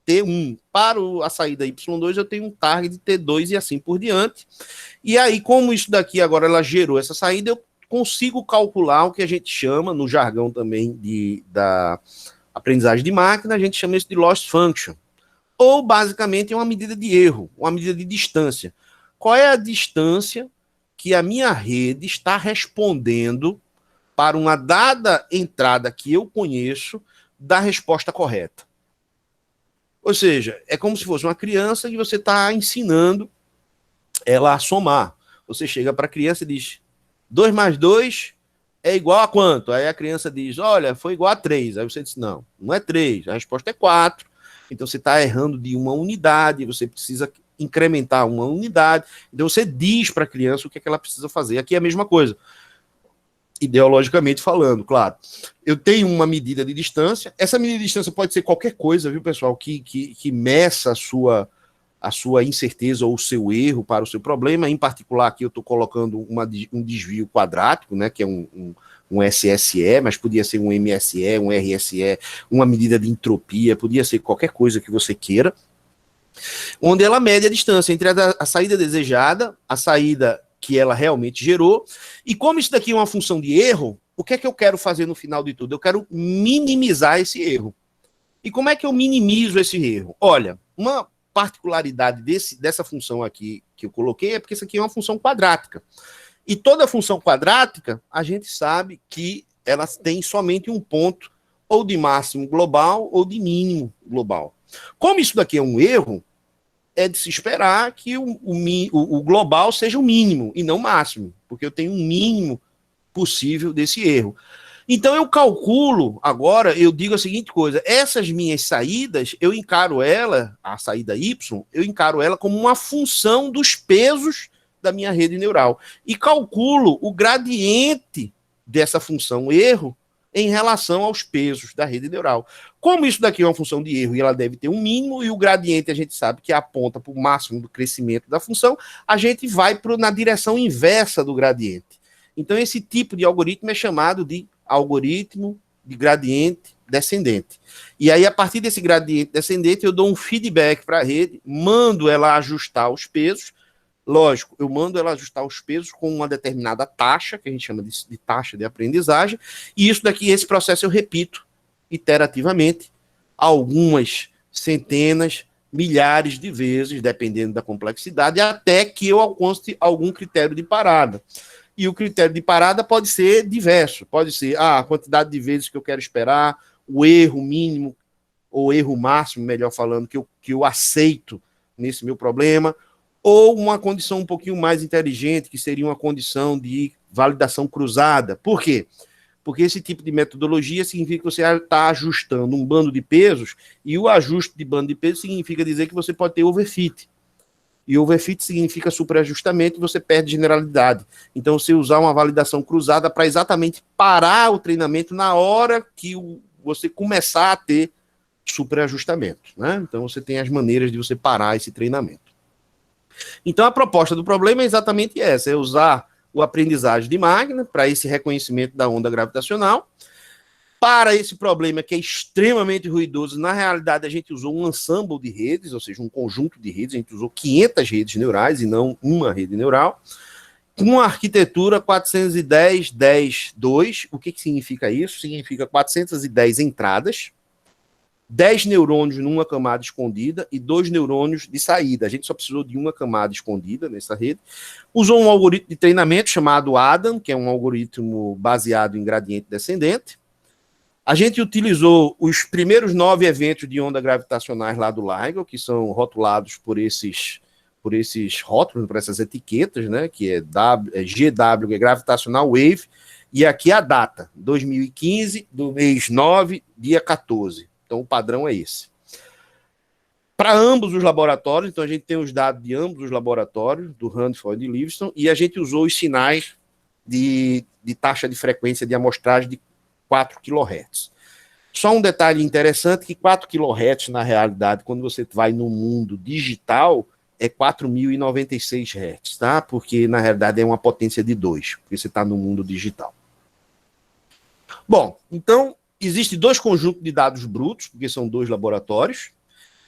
T1. Para a saída Y2 eu tenho um target T2 e assim por diante. E aí, como isso daqui agora ela gerou essa saída, eu consigo calcular o que a gente chama, no jargão também da aprendizagem de máquina, a gente chama isso de loss function. Ou, basicamente, é uma medida de erro, uma medida de distância. Qual é a distância que a minha rede está respondendo para uma dada entrada que eu conheço da resposta correta? Ou seja, é como se fosse uma criança que você está ensinando ela a somar. Você chega para a criança e diz, 2 mais 2 é igual a quanto? Aí a criança diz, olha, foi igual a 3. Aí você diz, não, não é 3, a resposta é 4. Então você está errando de uma unidade, você precisa incrementar uma unidade. Então você diz para a criança o que é que ela precisa fazer. Aqui é a mesma coisa. Ideologicamente falando, claro. Eu tenho uma medida de distância. Essa medida de distância pode ser qualquer coisa, viu, pessoal, que meça a sua incerteza ou o seu erro para o seu problema. Em particular, aqui eu estou colocando um desvio quadrático, né, que é um SSE, mas podia ser um MSE, um RSE, uma medida de entropia, podia ser qualquer coisa que você queira, onde ela mede a distância entre a saída desejada, a saída que ela realmente gerou, e como isso daqui é uma função de erro, o que é que eu quero fazer no final de tudo? Eu quero minimizar esse erro. E como é que eu minimizo esse erro? Olha, uma particularidade dessa função aqui que eu coloquei é porque isso aqui é uma função quadrática. E toda função quadrática, a gente sabe que ela tem somente um ponto, ou de máximo global, ou de mínimo global. Como isso daqui é um erro, é de se esperar que o global seja o mínimo, e não o máximo, porque eu tenho um mínimo possível desse erro. Então eu calculo, agora, eu digo a seguinte coisa, essas minhas saídas, eu encaro ela, a saída Y, eu encaro ela como uma função dos pesos da minha rede neural. E calculo o gradiente dessa função erro em relação aos pesos da rede neural. Como isso daqui é uma função de erro e ela deve ter um mínimo, e o gradiente a gente sabe que aponta para o máximo do crescimento da função, a gente vai na direção inversa do gradiente. Então esse tipo de algoritmo é chamado de algoritmo de gradiente descendente. E aí, a partir desse gradiente descendente, eu dou um feedback para a rede, mando ela ajustar os pesos. Lógico, eu mando ela ajustar os pesos com uma determinada taxa, que a gente chama de taxa de aprendizagem, e isso daqui, esse processo eu repito iterativamente, algumas centenas, milhares de vezes, dependendo da complexidade, até que eu alcance algum critério de parada. E o critério de parada pode ser diverso, pode ser a quantidade de vezes que eu quero esperar, o erro mínimo, ou erro máximo, melhor falando, que eu aceito nesse meu problema, ou uma condição um pouquinho mais inteligente, que seria uma condição de validação cruzada. Por quê? Porque esse tipo de metodologia significa que você está ajustando um bando de pesos, e o ajuste de bando de pesos significa dizer que você pode ter overfit. E overfit significa superajustamento e você perde generalidade. Então, você usar uma validação cruzada para exatamente parar o treinamento na hora que você começar a ter superajustamento, né? Então, você tem as maneiras de você parar esse treinamento. Então, a proposta do problema é exatamente essa, é usar o aprendizagem de máquina para esse reconhecimento da onda gravitacional. Para esse problema que é extremamente ruidoso, na realidade a gente usou um ensemble de redes, ou seja, um conjunto de redes, a gente usou 500 redes neurais e não uma rede neural, com a arquitetura 410-10-2. O que significa isso? Significa 410 entradas, 10 neurônios numa camada escondida e 2 neurônios de saída. A gente só precisou de uma camada escondida nessa rede. Usou um algoritmo de treinamento chamado ADAM, que é um algoritmo baseado em gradiente descendente. A gente utilizou os primeiros 9 eventos de onda gravitacionais lá do LIGO, que são rotulados por esses rótulos, por essas etiquetas, né, que é GW, que é Gravitational Wave, e aqui a data, 2015, do mês 9, dia 14. Então o padrão é esse. Para ambos os laboratórios, então a gente tem os dados de ambos os laboratórios, do Rutherford e de Livingston, e a gente usou os sinais de taxa de frequência de amostragem de 4 kHz. Só um detalhe interessante, que 4 kHz, na realidade, quando você vai no mundo digital, é 4.096 Hz, tá? Porque, na realidade, é uma potência de 2, porque você está no mundo digital. Bom, então, existe 2 conjuntos de dados brutos, porque são 2 laboratórios.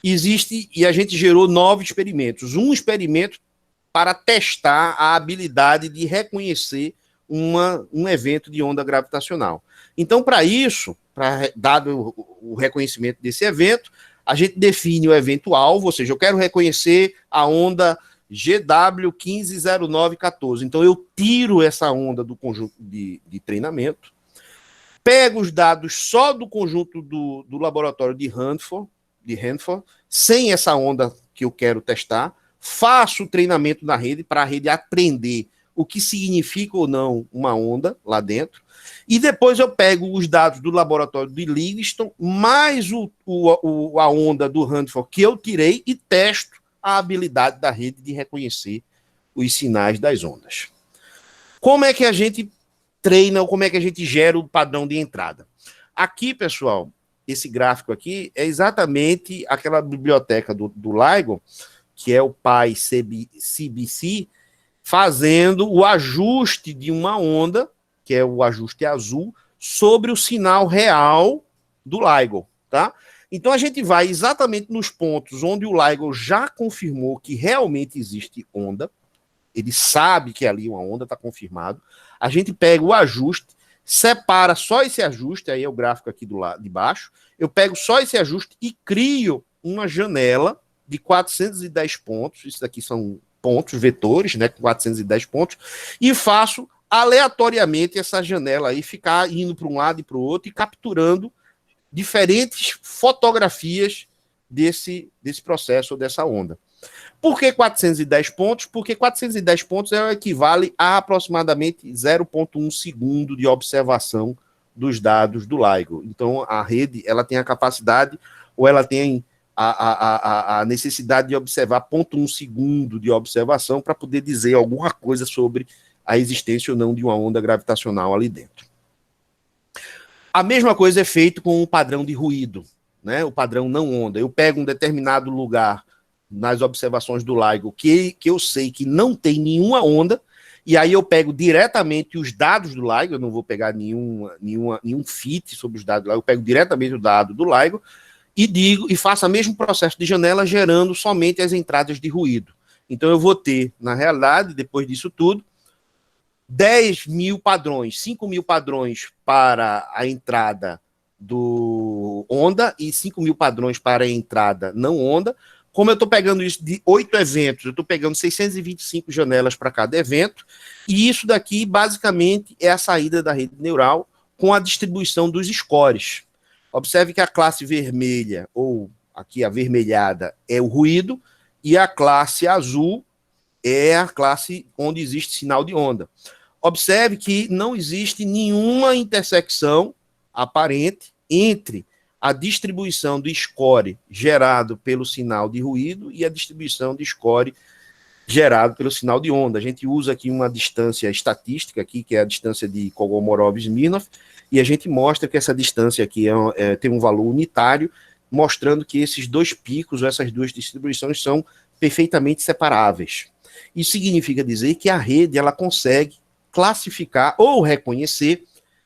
E a gente gerou 9 experimentos. Um experimento para testar a habilidade de reconhecer um evento de onda gravitacional. Então, para isso, dado o reconhecimento desse evento, a gente define o evento-alvo, ou seja, eu quero reconhecer a onda GW150914. Então, eu tiro essa onda do conjunto de treinamento, pego os dados só do conjunto do laboratório de Hanford, sem essa onda que eu quero testar, faço o treinamento na rede para a rede aprender o que significa ou não uma onda lá dentro, e depois eu pego os dados do laboratório de Livingston, mais a onda do Hanford que eu tirei e testo a habilidade da rede de reconhecer os sinais das ondas. Como é que a gente treina, ou como é que a gente gera o padrão de entrada? Aqui, pessoal, esse gráfico aqui é exatamente aquela biblioteca do LIGO, que é o PyCBC, fazendo o ajuste de uma onda, que é o ajuste azul, sobre o sinal real do LIGO, tá? Então a gente vai exatamente nos pontos onde o LIGO já confirmou que realmente existe onda, ele sabe que ali uma onda, está confirmado, a gente pega o ajuste, separa só esse ajuste, aí é o gráfico aqui do lado de baixo, eu pego só esse ajuste e crio uma janela de 410 pontos, isso daqui são pontos, vetores, né, com 410 pontos, e faço aleatoriamente essa janela aí, ficar indo para um lado e para o outro e capturando diferentes fotografias desse processo, dessa onda. Por que 410 pontos? Porque 410 pontos equivale a aproximadamente 0,1 segundo de observação dos dados do LIGO. Então, a rede ela tem a capacidade, ou ela tem a necessidade de observar 0,1 segundo de observação para poder dizer alguma coisa sobre a existência ou não de uma onda gravitacional ali dentro. A mesma coisa é feito com o padrão de ruído, né? O padrão não onda. Eu pego um determinado lugar nas observações do LIGO que eu sei que não tem nenhuma onda, e aí eu pego diretamente os dados do LIGO, eu não vou pegar nenhum fit sobre os dados do LIGO, eu pego diretamente o dado do LIGO e faço o mesmo processo de janela, gerando somente as entradas de ruído. Então eu vou ter, na realidade, depois disso tudo, 10.000 padrões, 5.000 padrões para a entrada do onda e 5.000 padrões para a entrada não onda. Como eu estou pegando isso de 8 eventos, eu estou pegando 625 janelas para cada evento, e isso daqui, basicamente, é a saída da rede neural com a distribuição dos scores. Observe que a classe vermelha, ou aqui avermelhada, é o ruído, e a classe azul é a classe onde existe sinal de onda. Observe que não existe nenhuma intersecção aparente entre a distribuição do score gerado pelo sinal de ruído e a distribuição de score gerado pelo sinal de onda. A gente usa aqui uma distância estatística, aqui, que é a distância de Kolmogorov-Smirnov, e a gente mostra que essa distância aqui tem um valor unitário, mostrando que esses dois picos, ou essas duas distribuições, são perfeitamente separáveis. Isso significa dizer que a rede ela consegue classificar ou reconhecer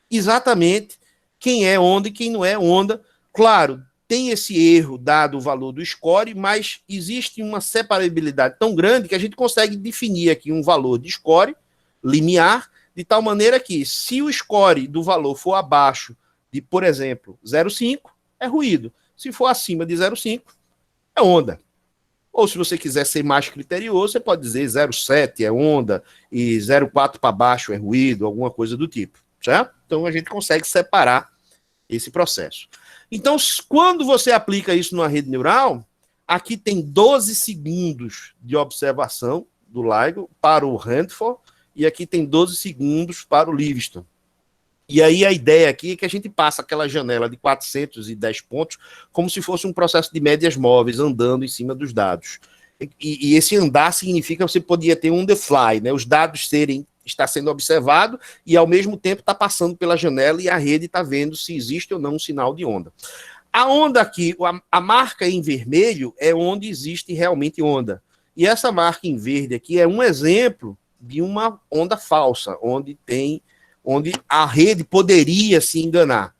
exatamente quem é onda e quem não é onda. Claro, tem esse erro dado o valor do score, mas existe uma separabilidade tão grande que a gente consegue definir aqui um valor de score limiar, de tal maneira que, se o score do valor for abaixo de, por exemplo, 0,5, é ruído. Se for acima de 0,5, é onda. Ou se você quiser ser mais criterioso, você pode dizer 0,7 é onda e 0,4 para baixo é ruído, alguma coisa do tipo, certo? Então a gente consegue separar esse processo. Então, quando você aplica isso numa rede neural, aqui tem 12 segundos de observação do LIGO para o Hanford e aqui tem 12 segundos para o Livingston. E aí a ideia aqui é que a gente passa aquela janela de 410 pontos como se fosse um processo de médias móveis andando em cima dos dados. E esse andar significa que você podia ter um on the fly, né? Os dados serem está sendo observado e, ao mesmo tempo, está passando pela janela e a rede está vendo se existe ou não um sinal de onda. A onda aqui, a marca em vermelho é onde existe realmente onda. E essa marca em verde aqui é um exemplo de uma onda falsa, onde a rede poderia se enganar.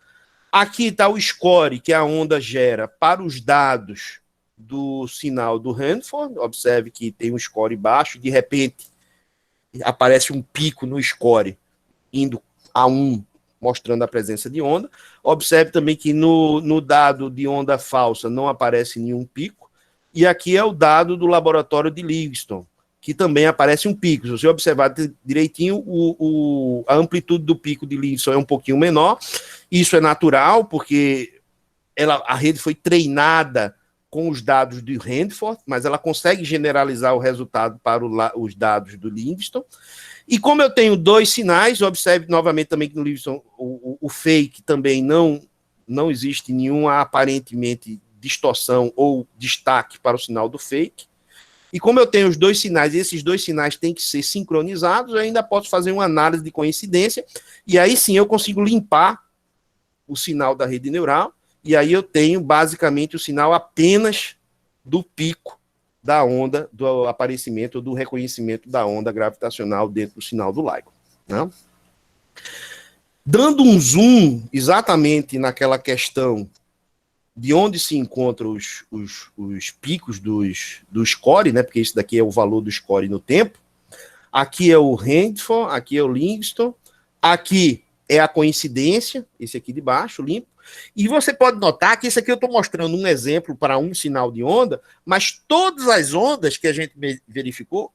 Aqui está o score que a onda gera para os dados do sinal do Hanford. Observe que tem um score baixo, de repente aparece um pico no score, indo a 1, mostrando a presença de onda. Observe também que no dado de onda falsa não aparece nenhum pico. E aqui é o dado do laboratório de Livingston, que também aparece um pico. Se você observar direitinho, a amplitude do pico de Livingston é um pouquinho menor. Isso é natural, porque a rede foi treinada com os dados de Hanford, mas ela consegue generalizar o resultado para os dados do Livingston. E como eu tenho 2 sinais, observe novamente também que no Livingston o fake também não existe nenhuma aparentemente distorção ou destaque para o sinal do fake. E como eu tenho os 2 sinais, e esses 2 sinais têm que ser sincronizados, eu ainda posso fazer uma análise de coincidência, e aí sim eu consigo limpar o sinal da rede neural, e aí eu tenho basicamente o sinal apenas do pico da onda, do aparecimento, do reconhecimento da onda gravitacional dentro do sinal do LIGO. Né? Dando um zoom exatamente naquela questão de onde se encontram os picos do score, né? Porque isso daqui é o valor do score no tempo. Aqui é o Hanford, aqui é o Livingston, aqui é a coincidência, esse aqui de baixo, limpo. E você pode notar que isso aqui eu estou mostrando um exemplo para um sinal de onda, mas todas as ondas que a gente verificou,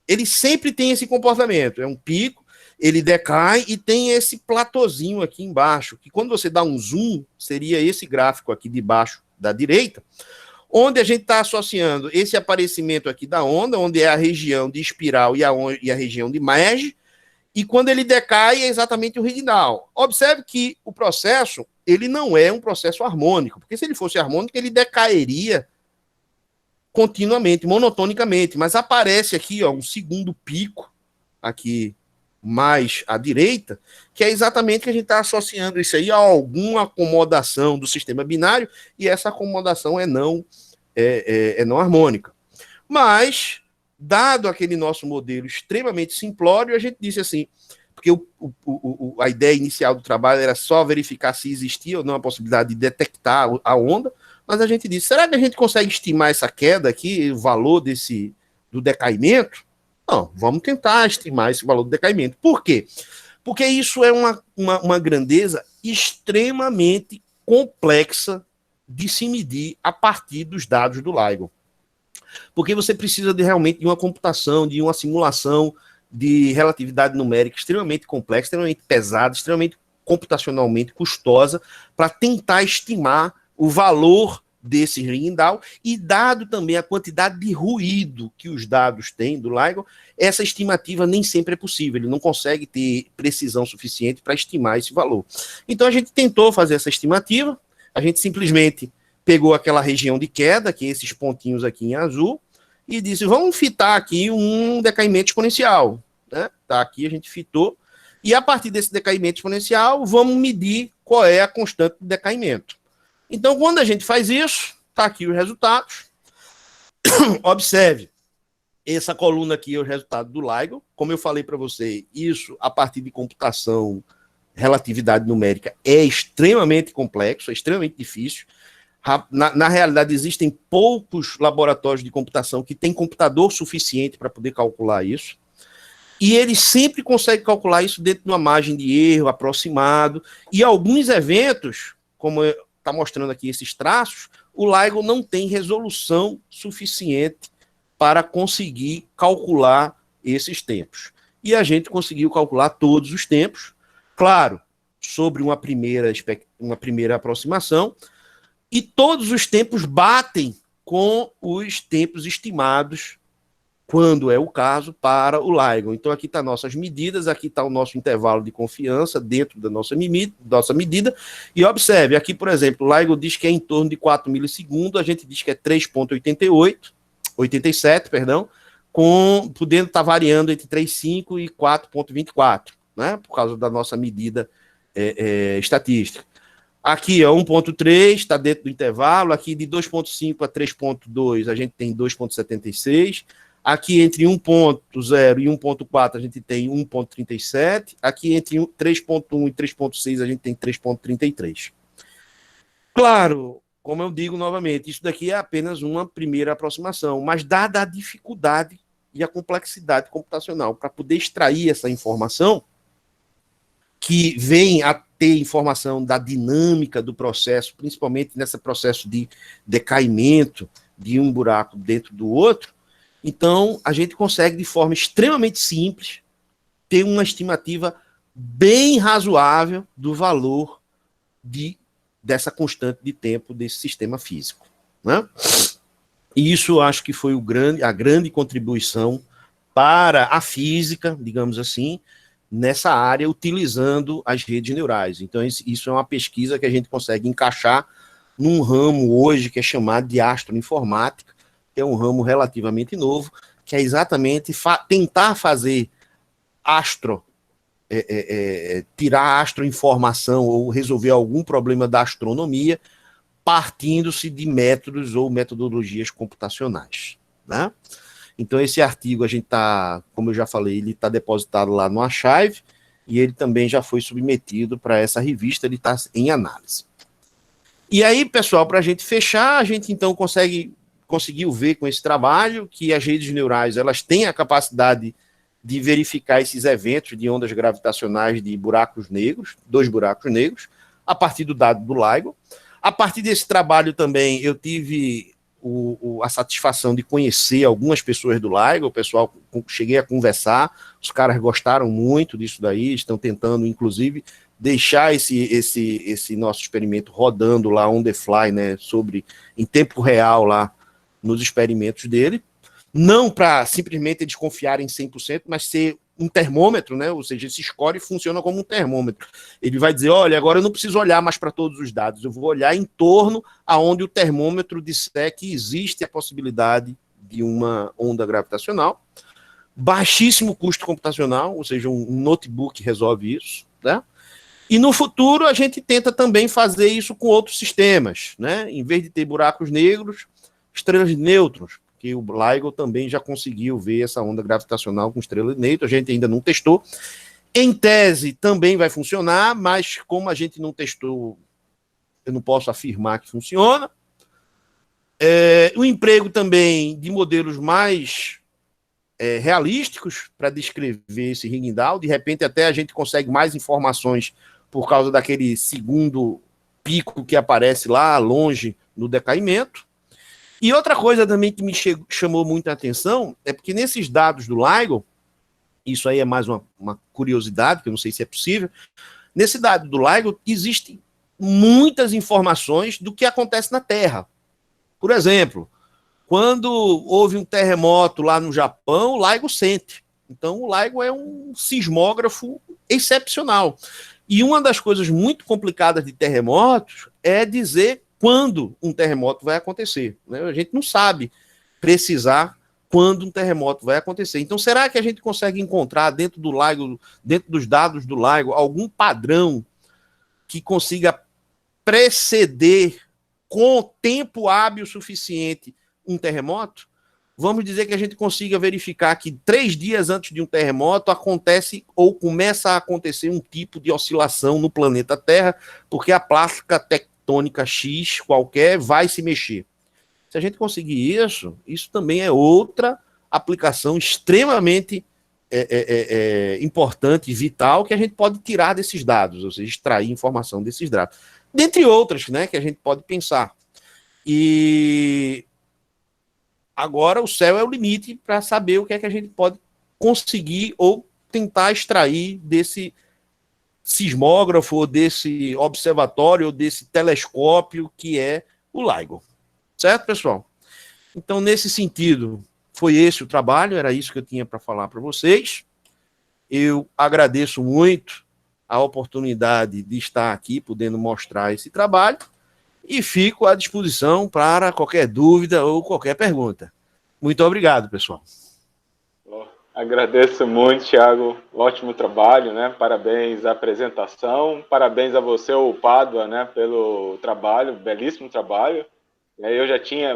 ele sempre tem esse comportamento. É um pico, ele decai e tem esse platôzinho aqui embaixo, que quando você dá um zoom, seria esse gráfico aqui de baixo da direita, onde a gente está associando esse aparecimento aqui da onda, onde é a região de espiral e a região de merge, e quando ele decai é exatamente o original. Observe que o processo, ele não é um processo harmônico, porque se ele fosse harmônico, ele decairia continuamente, monotonicamente, mas aparece aqui um segundo pico, aqui mais à direita, que é exatamente que a gente está associando isso aí a alguma acomodação do sistema binário, e essa acomodação é não harmônica. Mas, dado aquele nosso modelo extremamente simplório, a gente disse assim, porque a ideia inicial do trabalho era só verificar se existia ou não a possibilidade de detectar a onda, mas a gente disse, será que a gente consegue estimar essa queda aqui, o valor do decaimento? Não, vamos tentar estimar esse valor do decaimento. Por quê? Porque isso é uma grandeza extremamente complexa de se medir a partir dos dados do LIGO. Porque você precisa realmente de uma computação, de uma simulação de relatividade numérica extremamente complexa, extremamente pesada, extremamente computacionalmente custosa, para tentar estimar o valor desse Ringdown, e dado também a quantidade de ruído que os dados têm do LIGO, essa estimativa nem sempre é possível, ele não consegue ter precisão suficiente para estimar esse valor. Então a gente tentou fazer essa estimativa, a gente simplesmente pegou aquela região de queda, que é esses pontinhos aqui em azul, e disse, vamos fitar aqui um decaimento exponencial. Né? Tá, aqui a gente fitou, e a partir desse decaimento exponencial, vamos medir qual é a constante de decaimento. Então, quando a gente faz isso, tá aqui os resultados. Observe, essa coluna aqui é o resultado do LIGO. Como eu falei para você, isso, a partir de computação, relatividade numérica, é extremamente complexo, é extremamente difícil. Na realidade, existem poucos laboratórios de computação que têm computador suficiente para poder calcular isso. E ele sempre consegue calcular isso dentro de uma margem de erro aproximado. E alguns eventos, como está mostrando aqui esses traços, o LIGO não tem resolução suficiente para conseguir calcular esses tempos. E a gente conseguiu calcular todos os tempos, claro, sobre uma primeira aproximação, e todos os tempos batem com os tempos estimados, quando é o caso, para o LIGO. Então, aqui estão nossas medidas, aqui está o nosso intervalo de confiança dentro da nossa medida, e observe, aqui, por exemplo, o LIGO diz que é em torno de 4 milissegundos, a gente diz que é 3,87, podendo estar variando entre 3,5 e 4,24, né, por causa da nossa medida estatística. Aqui, 1,3, está dentro do intervalo. Aqui, de 2,5 a 3,2, a gente tem 2,76. Aqui, entre 1,0 e 1,4, a gente tem 1,37. Aqui, entre 3,1 e 3,6, a gente tem 3,33. Claro, como eu digo novamente, isso daqui é apenas uma primeira aproximação, mas dada a dificuldade e a complexidade computacional para poder extrair essa informação, que vem a ter informação da dinâmica do processo, principalmente nesse processo de decaimento de um buraco dentro do outro, então a gente consegue, de forma extremamente simples, ter uma estimativa bem razoável do valor dessa constante de tempo desse sistema físico, né? E isso eu acho que foi a grande contribuição para a física, digamos assim, nessa área, utilizando as redes neurais. Então, isso é uma pesquisa que a gente consegue encaixar num ramo hoje que é chamado de astroinformática, que é um ramo relativamente novo, que é exatamente tentar fazer tirar astroinformação ou resolver algum problema da astronomia, partindo-se de métodos ou metodologias computacionais, né? Então, esse artigo, a gente está, como eu já falei, ele está depositado lá no Archive, e ele também já foi submetido para essa revista, ele está em análise. E aí, pessoal, para a gente fechar, a gente então conseguiu ver com esse trabalho que as redes neurais, elas têm a capacidade de verificar esses eventos de ondas gravitacionais de buracos negros, 2 buracos negros, a partir do dado do LIGO. A partir desse trabalho também, eu tive a satisfação de conhecer algumas pessoas do LIGO, o pessoal, cheguei a conversar, os caras gostaram muito disso daí, estão tentando, inclusive, deixar esse nosso experimento rodando lá on the fly, né, em tempo real lá nos experimentos dele, não para simplesmente eles confiarem 100%, mas ser um termômetro, né? Ou seja, esse score funciona como um termômetro. Ele vai dizer, olha, agora eu não preciso olhar mais para todos os dados, eu vou olhar em torno aonde o termômetro disser que existe a possibilidade de uma onda gravitacional. Baixíssimo custo computacional, ou seja, um notebook resolve isso, né? E no futuro a gente tenta também fazer isso com outros sistemas, né? Em vez de ter buracos negros, estrelas de nêutrons, que o LIGO também já conseguiu ver essa onda gravitacional com estrela de nêutron, a gente ainda não testou. Em tese também vai funcionar, mas como a gente não testou, eu não posso afirmar que funciona. O emprego também de modelos mais realísticos para descrever esse Ringdown, de repente até a gente consegue mais informações por causa daquele segundo pico que aparece lá longe no decaimento. E outra coisa também que me chamou muita atenção é porque nesses dados do LIGO, isso aí é mais uma curiosidade, que eu não sei se é possível, nesse dado do LIGO existem muitas informações do que acontece na Terra. Por exemplo, quando houve um terremoto lá no Japão, o LIGO sente. Então, o LIGO é um sismógrafo excepcional. E uma das coisas muito complicadas de terremotos é dizer quando um terremoto vai acontecer, né? A gente não sabe precisar quando um terremoto vai acontecer. Então, será que a gente consegue encontrar dentro do LIGO, dentro dos dados do LIGO, algum padrão que consiga preceder com tempo hábil suficiente um terremoto? Vamos dizer que a gente consiga verificar que 3 dias antes de um terremoto acontece ou começa a acontecer um tipo de oscilação no planeta Terra, porque a placa tectônica X qualquer vai se mexer. Se a gente conseguir isso também é outra aplicação extremamente importante e vital que a gente pode tirar desses dados, ou seja, extrair informação desses dados. Dentre outras, né, que a gente pode pensar. E agora o céu é o limite para saber o que é que a gente pode conseguir ou tentar extrair desse sismógrafo, ou desse observatório, ou desse telescópio que é o LIGO. Certo, pessoal? Então, nesse sentido, foi esse o trabalho, era isso que eu tinha para falar para vocês. Eu agradeço muito a oportunidade de estar aqui, podendo mostrar esse trabalho, e fico à disposição para qualquer dúvida ou qualquer pergunta. Muito obrigado, pessoal. Agradeço muito, Thiago. Ótimo trabalho, né? Parabéns à apresentação. Parabéns a você, o Pádua, né? Pelo trabalho, belíssimo trabalho.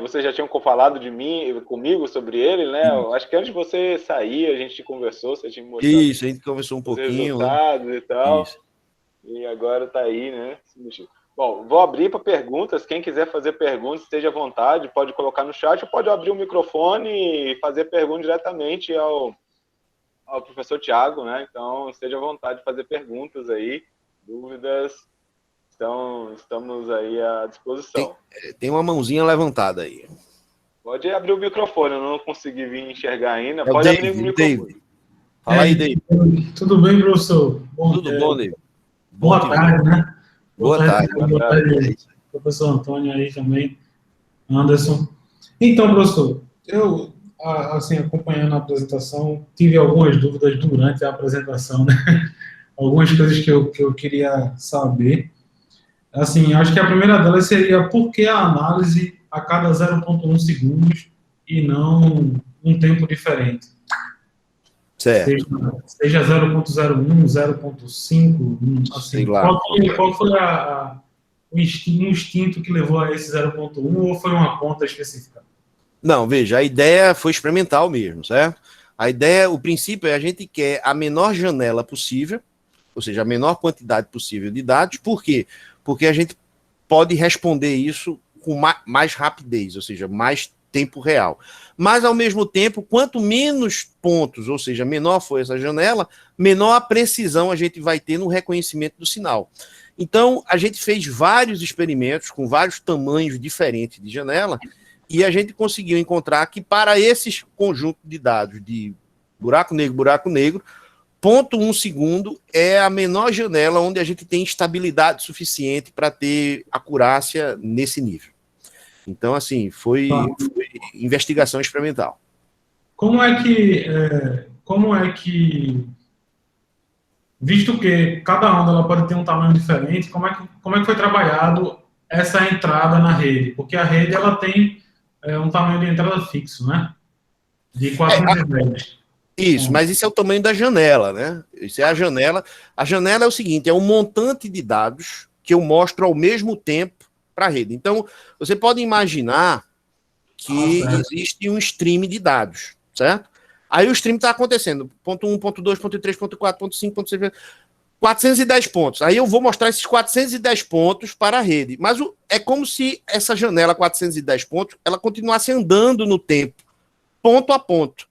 Vocês já tinham falado de mim, comigo sobre ele, né? Eu acho que antes de você sair, a gente conversou, você tinha mostrado Isso, a gente conversou um os pouquinho, né? resultados e tal. Isso. E agora tá aí, né? Bom, vou abrir para perguntas. Quem quiser fazer perguntas, esteja à vontade, pode colocar no chat ou pode abrir o microfone e fazer pergunta diretamente ao professor Thiago, né? Então, esteja à vontade de fazer perguntas aí, dúvidas. Então, estamos aí à disposição. Tem uma mãozinha levantada aí. Pode abrir o microfone, eu não consegui vir enxergar ainda. É o Pode abrir David, o microfone. Fala aí, David. Tudo bem, professor? Tudo bom, David? Boa tarde, né? Boa tarde. Boa tarde, professor Antônio aí também, Anderson. Então, professor, eu, assim, acompanhando a apresentação, tive algumas dúvidas durante a apresentação, né? Algumas coisas que eu queria saber. Assim, acho que a primeira delas seria por que a análise a cada 0,1 segundos e não um tempo diferente? Certo. Seja 0,01, 0,5, assim, Sei lá. qual foi o instinto que levou a esse 0,1 ou foi uma conta específica? Não, veja, a ideia foi experimental mesmo, certo? A ideia, o princípio é a gente quer a menor janela possível, ou seja, a menor quantidade possível de dados. Por quê? Porque a gente pode responder isso com mais rapidez, ou seja, mais tempo real. Mas, ao mesmo tempo, quanto menos pontos, ou seja, menor for essa janela, menor a precisão a gente vai ter no reconhecimento do sinal. Então, a gente fez vários experimentos com vários tamanhos diferentes de janela e a gente conseguiu encontrar que para esses conjuntos de dados de buraco negro, 0,1 segundo é a menor janela onde a gente tem estabilidade suficiente para ter acurácia nesse nível. Então, assim, foi investigação experimental. Como é que, visto que cada onda ela pode ter um tamanho diferente, como é que foi trabalhado essa entrada na rede? Porque a rede ela tem um tamanho de entrada fixo, né? De 410. Isso, mas isso é o tamanho da janela, né? Isso é a janela. A janela é o seguinte, é um montante de dados que eu mostro ao mesmo tempo para a rede. Então, você pode imaginar que existe um stream de dados, certo? Aí o stream está acontecendo, ponto 1, ponto 2, ponto 3, ponto 4, ponto 5, ponto 6, 410 pontos. Aí eu vou mostrar esses 410 pontos para a rede. Mas é como se essa janela 410 pontos, ela continuasse andando no tempo, ponto a ponto.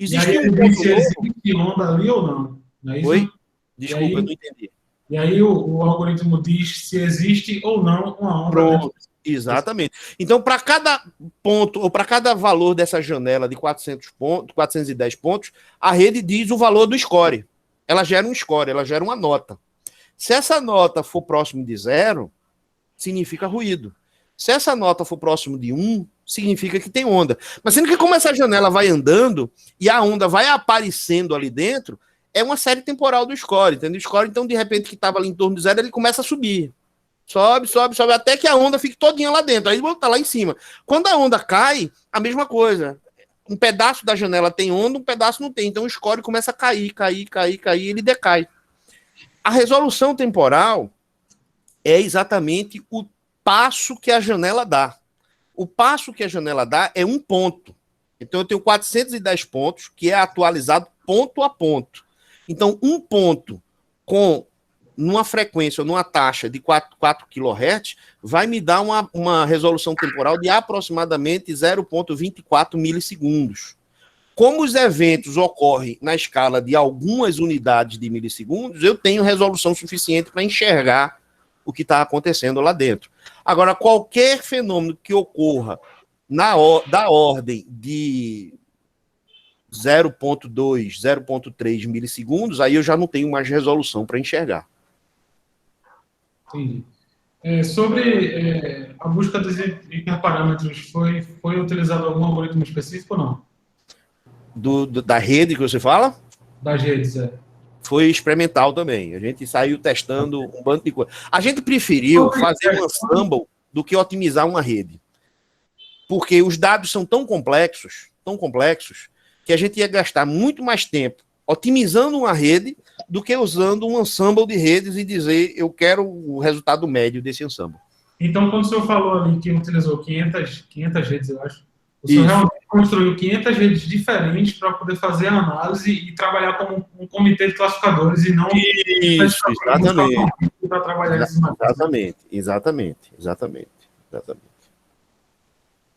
Existe um ponto novo. Existe onda ali ou não? Não é isso? Oi? Desculpa, eu não entendi. E aí o algoritmo diz se existe ou não uma onda. Pronto. Exatamente. Então, para cada ponto, ou para cada valor dessa janela de 410 pontos, a rede diz o valor do score. Ela gera um score, ela gera uma nota. Se essa nota for próximo de 0, significa ruído. Se essa nota for próximo de 1, significa que tem onda. Mas sendo que como essa janela vai andando e a onda vai aparecendo ali dentro, é uma série temporal do score, entendeu? O score, então, de repente, que estava ali em torno de 0, ele começa a subir. Sobe, até que a onda fique todinha lá dentro. Aí volta lá em cima. Quando a onda cai, a mesma coisa. Um pedaço da janela tem onda, um pedaço não tem. Então o score começa a cair, e ele decai. A resolução temporal é exatamente o passo que a janela dá. O passo que a janela dá é um ponto. Então eu tenho 410 pontos, que é atualizado ponto a ponto. Então um ponto numa frequência ou numa taxa de 4 kHz, vai me dar uma resolução temporal de aproximadamente 0,24 milissegundos. Como os eventos ocorrem na escala de algumas unidades de milissegundos, eu tenho resolução suficiente para enxergar o que está acontecendo lá dentro. Agora, qualquer fenômeno que ocorra da ordem de 0,2, 0,3 milissegundos, aí eu já não tenho mais resolução para enxergar. Entendi. Sobre a busca dos hiperparâmetros, foi utilizado algum algoritmo específico ou não? Da rede que você fala? Das redes, Foi experimental também. A gente saiu testando um bando de coisa. A gente preferiu fazer um ensemble do que otimizar uma rede. Porque os dados são tão complexos, que a gente ia gastar muito mais tempo otimizando uma rede do que usando um ensemble de redes e dizer eu quero o resultado médio desse ensemble. Então, quando o senhor falou ali que utilizou 500 redes, eu acho, o senhor realmente construiu 500 redes diferentes para poder fazer a análise e trabalhar como um comitê de classificadores e não... Isso, exatamente. Para trabalhar esses mapas. Exatamente.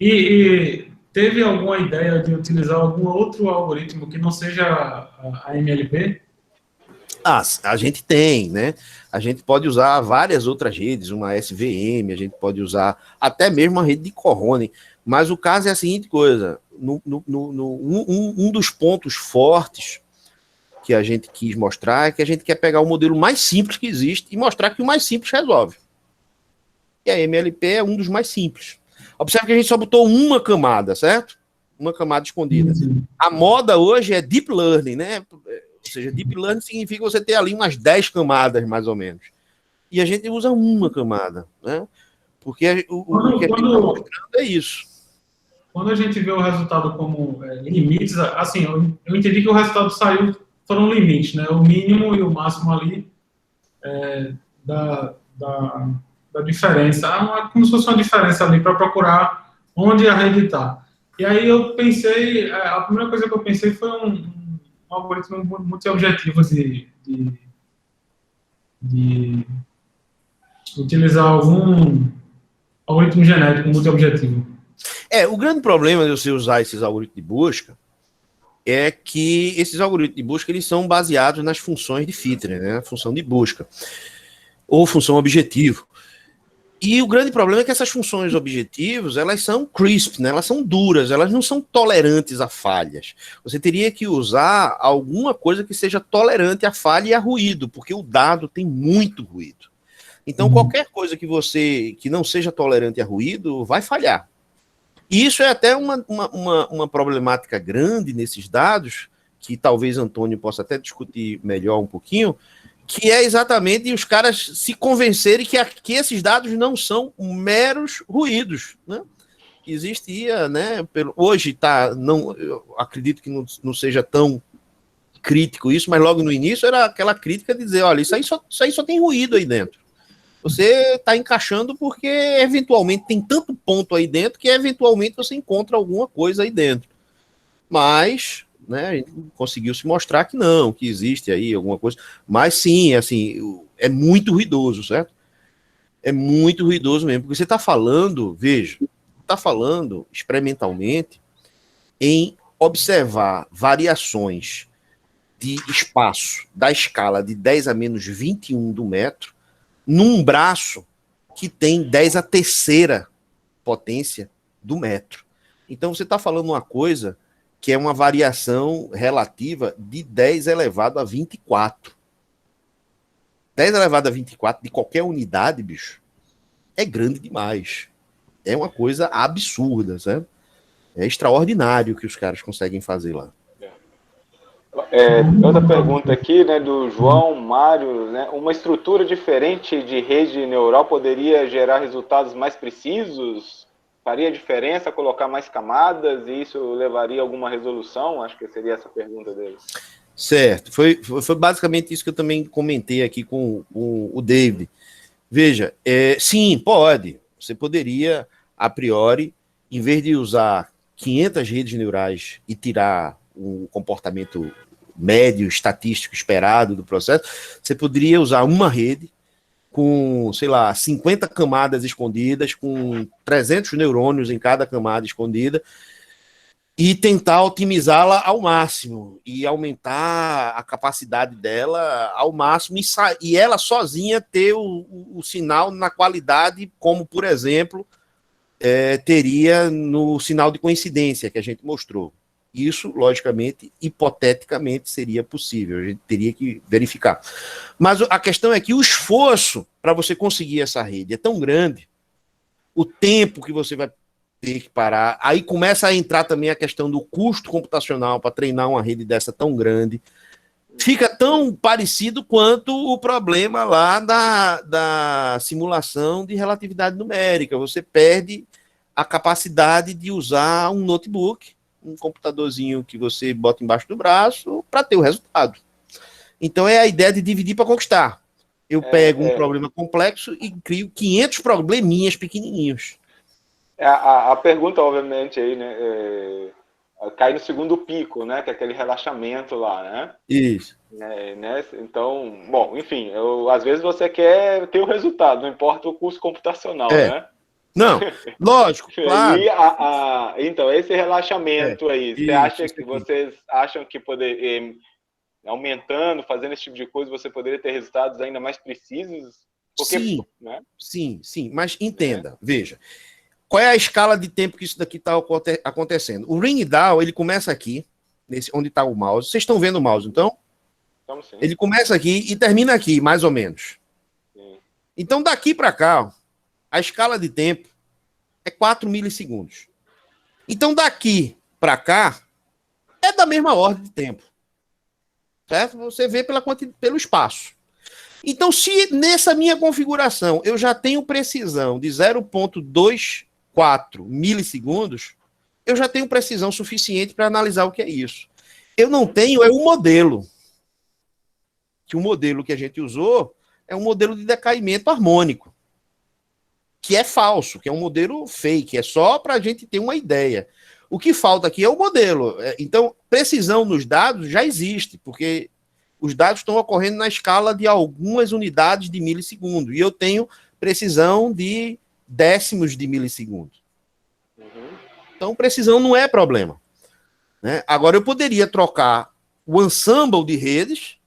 E teve alguma ideia de utilizar algum outro algoritmo que não seja a MLP? A gente tem, né? A gente pode usar várias outras redes, uma SVM, a gente pode usar até mesmo a rede de Corrone, mas o caso é a seguinte coisa, um dos pontos fortes que a gente quis mostrar é que a gente quer pegar o modelo mais simples que existe e mostrar que o mais simples resolve. E a MLP é um dos mais simples. Observe que a gente só botou uma camada, certo? Uma camada escondida. Sim. A moda hoje é Deep Learning, né? Ou seja, Deep Learning significa você ter ali umas 10 camadas, mais ou menos. E a gente usa uma camada, né? Porque o que a gente está mostrando é isso. Quando a gente vê o resultado como limites, assim, eu entendi que o resultado saiu, foram limites, né? O mínimo e o máximo ali da diferença. Como se fosse uma diferença ali para procurar onde a rede está. E aí eu pensei, a primeira coisa que eu pensei foi um algoritmo multi-objetivo de utilizar algum algoritmo genético multi-objetivo. O grande problema de você usar esses algoritmos de busca é que esses algoritmos de busca eles são baseados nas funções de Fitner, né? A função de busca ou função objetivo. E o grande problema é que essas funções objetivos, elas são crisp, né? Elas são duras, elas não são tolerantes a falhas. Você teria que usar alguma coisa que seja tolerante a falha e a ruído, porque o dado tem muito ruído. Então, qualquer coisa que não seja tolerante a ruído vai falhar. E isso é até uma problemática grande nesses dados, que talvez Antônio possa até discutir melhor um pouquinho, que é exatamente os caras se convencerem que esses dados não são meros ruídos, né? Existia, né? Hoje eu acredito que não seja tão crítico isso, mas logo no início era aquela crítica de dizer, olha, isso aí só tem ruído aí dentro. Você está encaixando porque eventualmente tem tanto ponto aí dentro que eventualmente você encontra alguma coisa aí dentro. Mas, né, a gente conseguiu se mostrar que não, que existe aí alguma coisa. Mas sim, assim, é muito ruidoso, certo? É muito ruidoso mesmo, porque você está falando, veja, está falando experimentalmente em observar variações de espaço da escala de 10 a menos 21 do metro num braço que tem 10 a terceira potência do metro. Então você está falando uma coisa que é uma variação relativa de 10 elevado a 24. 10 elevado a 24 de qualquer unidade, bicho, é grande demais. É uma coisa absurda, sabe? É extraordinário o que os caras conseguem fazer lá. Outra pergunta aqui, né, do João Mário, né, uma estrutura diferente de rede neural poderia gerar resultados mais precisos? Faria diferença colocar mais camadas e isso levaria a alguma resolução? Acho que seria essa a pergunta dele. Certo, foi basicamente isso que eu também comentei aqui com o David. Veja, sim, pode. Você poderia, a priori, em vez de usar 500 redes neurais e tirar o comportamento médio, estatístico esperado do processo, você poderia usar uma rede com, sei lá, 50 camadas escondidas, com 300 neurônios em cada camada escondida, e tentar otimizá-la ao máximo, e aumentar a capacidade dela ao máximo, e ela sozinha ter o sinal na qualidade, como, por exemplo, teria no sinal de coincidência que a gente mostrou. Isso, logicamente, hipoteticamente, seria possível. A gente teria que verificar. Mas a questão é que o esforço para você conseguir essa rede é tão grande, o tempo que você vai ter que parar, aí começa a entrar também a questão do custo computacional para treinar uma rede dessa tão grande, fica tão parecido quanto o problema lá da simulação de relatividade numérica. Você perde a capacidade de usar um notebook um computadorzinho que você bota embaixo do braço para ter o resultado. Então é a ideia de dividir para conquistar. Eu pego um problema complexo e crio 500 probleminhas pequenininhos. A pergunta, obviamente, aí, né, cai no segundo pico, né, que é aquele relaxamento lá, né? Isso. Né? Então, bom, enfim, às vezes você quer ter o resultado, não importa o custo computacional, né? Não, lógico, claro. E então, esse relaxamento aí, vocês acham que aumentando, fazendo esse tipo de coisa, você poderia ter resultados ainda mais precisos? Porque, sim, né? sim, mas entenda, veja, qual é a escala de tempo que isso daqui está acontecendo? O ring down, ele começa aqui, onde está o mouse. Vocês estão vendo o mouse, então? Estamos sim. Ele começa aqui e termina aqui, mais ou menos. Sim. Então, daqui para cá, a escala de tempo é 4 milissegundos. Então, daqui para cá, é da mesma ordem de tempo. Certo? Você vê pelo espaço. Então, se nessa minha configuração eu já tenho precisão de 0,24 milissegundos, eu já tenho precisão suficiente para analisar o que é isso. Eu não tenho, é um modelo. Que o modelo que a gente usou é um modelo de decaimento harmônico, que é falso, que é um modelo fake, é só para a gente ter uma ideia. O que falta aqui é o modelo. Então, precisão nos dados já existe, porque os dados estão ocorrendo na escala de algumas unidades de milissegundo, e eu tenho precisão de décimos de milissegundo. Então, precisão não é problema. Né? Agora, eu poderia trocar o ensemble de redes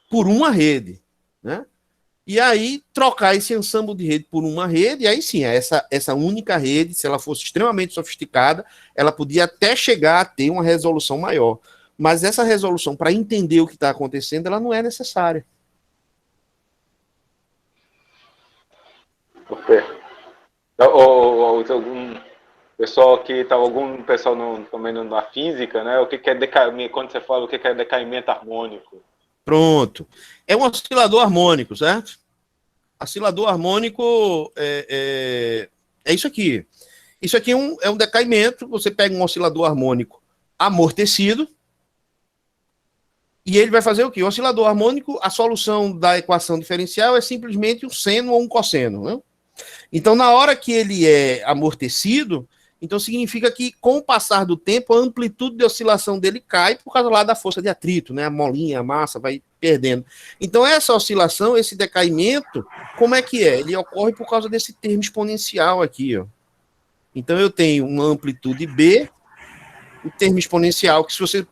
por uma rede, né? E aí, trocar esse ensemble de rede por uma rede, e aí sim, essa única rede, se ela fosse extremamente sofisticada, ela podia até chegar a ter uma resolução maior. Mas essa resolução, para entender o que está acontecendo, ela não é necessária. Algum pessoal que tá, algum pessoal também na física, né? O que é decaimento? Quando você fala o que é decaimento harmônico? Pronto. É um oscilador harmônico, certo? Oscilador harmônico é isso aqui. Isso aqui é um decaimento. Você pega um oscilador harmônico amortecido e ele vai fazer o quê? O oscilador harmônico, a solução da equação diferencial é simplesmente um seno ou um cosseno, né? Então, na hora que ele é amortecido, então significa que, com o passar do tempo, a amplitude de oscilação dele cai por causa lá da força de atrito, né? A molinha, a massa vai perdendo. Então, essa oscilação, esse decaimento, como é que é? Ele ocorre por causa desse termo exponencial aqui, ó. Então, eu tenho uma amplitude B, o termo exponencial, que se você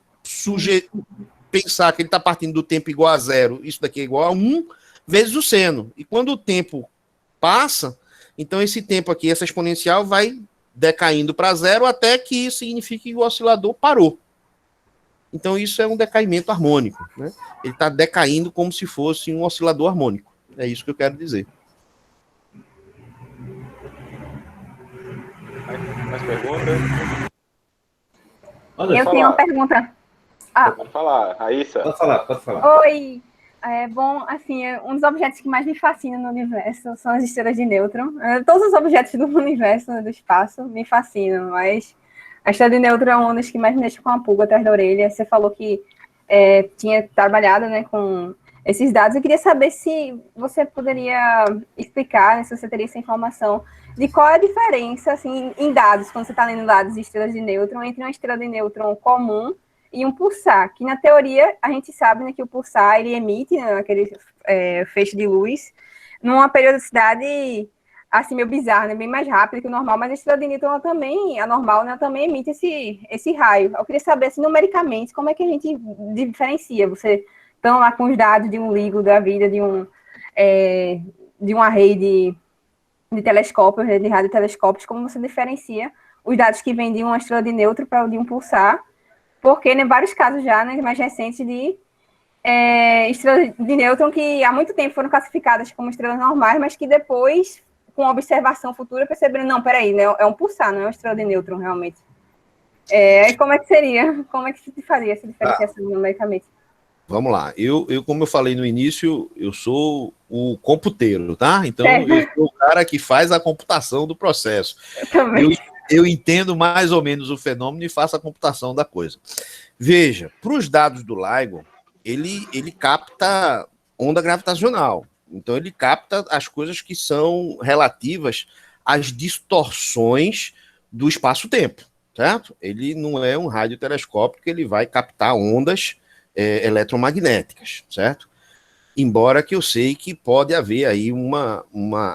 pensar que ele está partindo do tempo igual a zero, isso daqui é igual a 1 vezes o seno. E quando o tempo passa, então esse tempo aqui, essa exponencial, vai decaindo para zero até que isso signifique que o oscilador parou. Então isso é um decaimento harmônico, né? Ele está decaindo como se fosse um oscilador harmônico. É isso que eu quero dizer. Mais perguntas? Eu tenho uma pergunta. Pode falar, Raíssa. Pode falar. Oi. Bom, assim, um dos objetos que mais me fascinam no universo são as estrelas de nêutron. Todos os objetos do universo, do espaço, me fascinam, mas a estrela de nêutron é um dos que mais me deixa com a pulga atrás da orelha. Você falou que tinha trabalhado, né, com esses dados. Eu queria saber se você poderia explicar, né, se você teria essa informação, de qual é a diferença, assim, em dados, quando você está lendo dados de estrelas de nêutron, entre uma estrela de nêutron comum e um pulsar, que na teoria a gente sabe, né, que o pulsar ele emite, né, aquele feixe de luz numa periodicidade assim meio bizarra, né, bem mais rápida que o normal, mas a estrela de nêutron ela também, a normal, né, também emite esse raio. Eu queria saber assim, numericamente como é que a gente diferencia. Você estão lá com os dados de um LIGO da vida, de uma rede de telescópios, rede de radiotelescópios, como você diferencia os dados que vêm de uma estrela de nêutron para o de um pulsar? Porque, né, vários casos já, né, mais recentes, de estrelas de nêutron que há muito tempo foram classificadas como estrelas normais, mas que depois, com observação futura, perceberam, não, peraí, né, é um pulsar, não é uma estrela de nêutron, realmente. Como é que seria? Como é que se faria essa diferenciação numericamente? Vamos lá. Eu, como eu falei no início, eu sou o computeiro, tá? Então, eu sou o cara que faz a computação do processo. Eu também. eu entendo mais ou menos o fenômeno e faço a computação da coisa. Veja, para os dados do LIGO, ele capta onda gravitacional. Então, ele capta as coisas que são relativas às distorções do espaço-tempo, certo? Ele não é um radiotelescópio que ele vai captar ondas eletromagnéticas, certo? Embora que eu sei que pode haver aí uma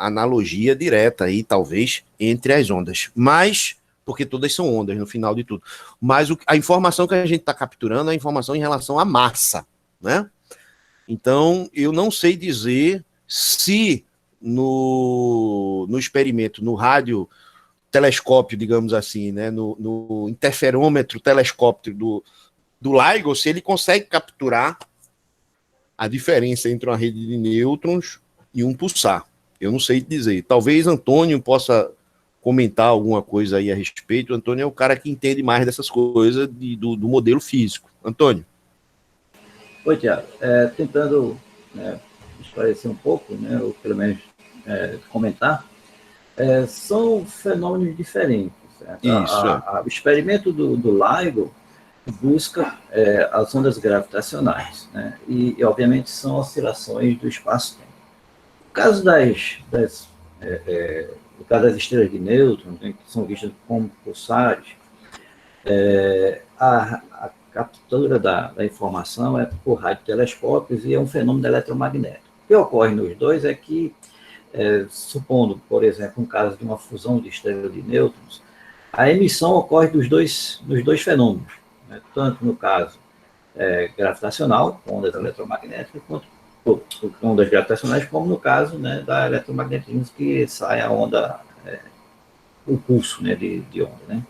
analogia direta aí, talvez, entre as ondas. Mas, porque todas são ondas no final de tudo. Mas a informação que a gente está capturando é a informação em relação à massa, né? Então, eu não sei dizer se no experimento, no radiotelescópio, digamos assim, né, no interferômetro telescópio do LIGO, se ele consegue capturar a diferença entre uma rede de nêutrons e um pulsar. Eu não sei dizer. Talvez Antônio possa comentar alguma coisa aí a respeito. O Antônio é o cara que entende mais dessas coisas do modelo físico. Antônio. Oi, Tiago. Tentando esclarecer um pouco, né, ou pelo menos comentar, são fenômenos diferentes. Certo? Isso. O experimento do LIGO busca as ondas gravitacionais, né, e, obviamente, são oscilações do espaço-tempo. No caso no caso das estrelas de nêutrons, né, que são vistas como pulsares, a captura da informação é por radiotelescópios e é um fenômeno eletromagnético. O que ocorre nos dois é que, supondo, por exemplo, um caso de uma fusão de estrelas de nêutrons, a emissão ocorre dos dois fenômenos, né, tanto no caso gravitacional, ondas eletromagnéticas, quanto ondas gravitacionais, como no caso, né, da eletromagnetismo, que sai a onda, o pulso, né, de onda, né,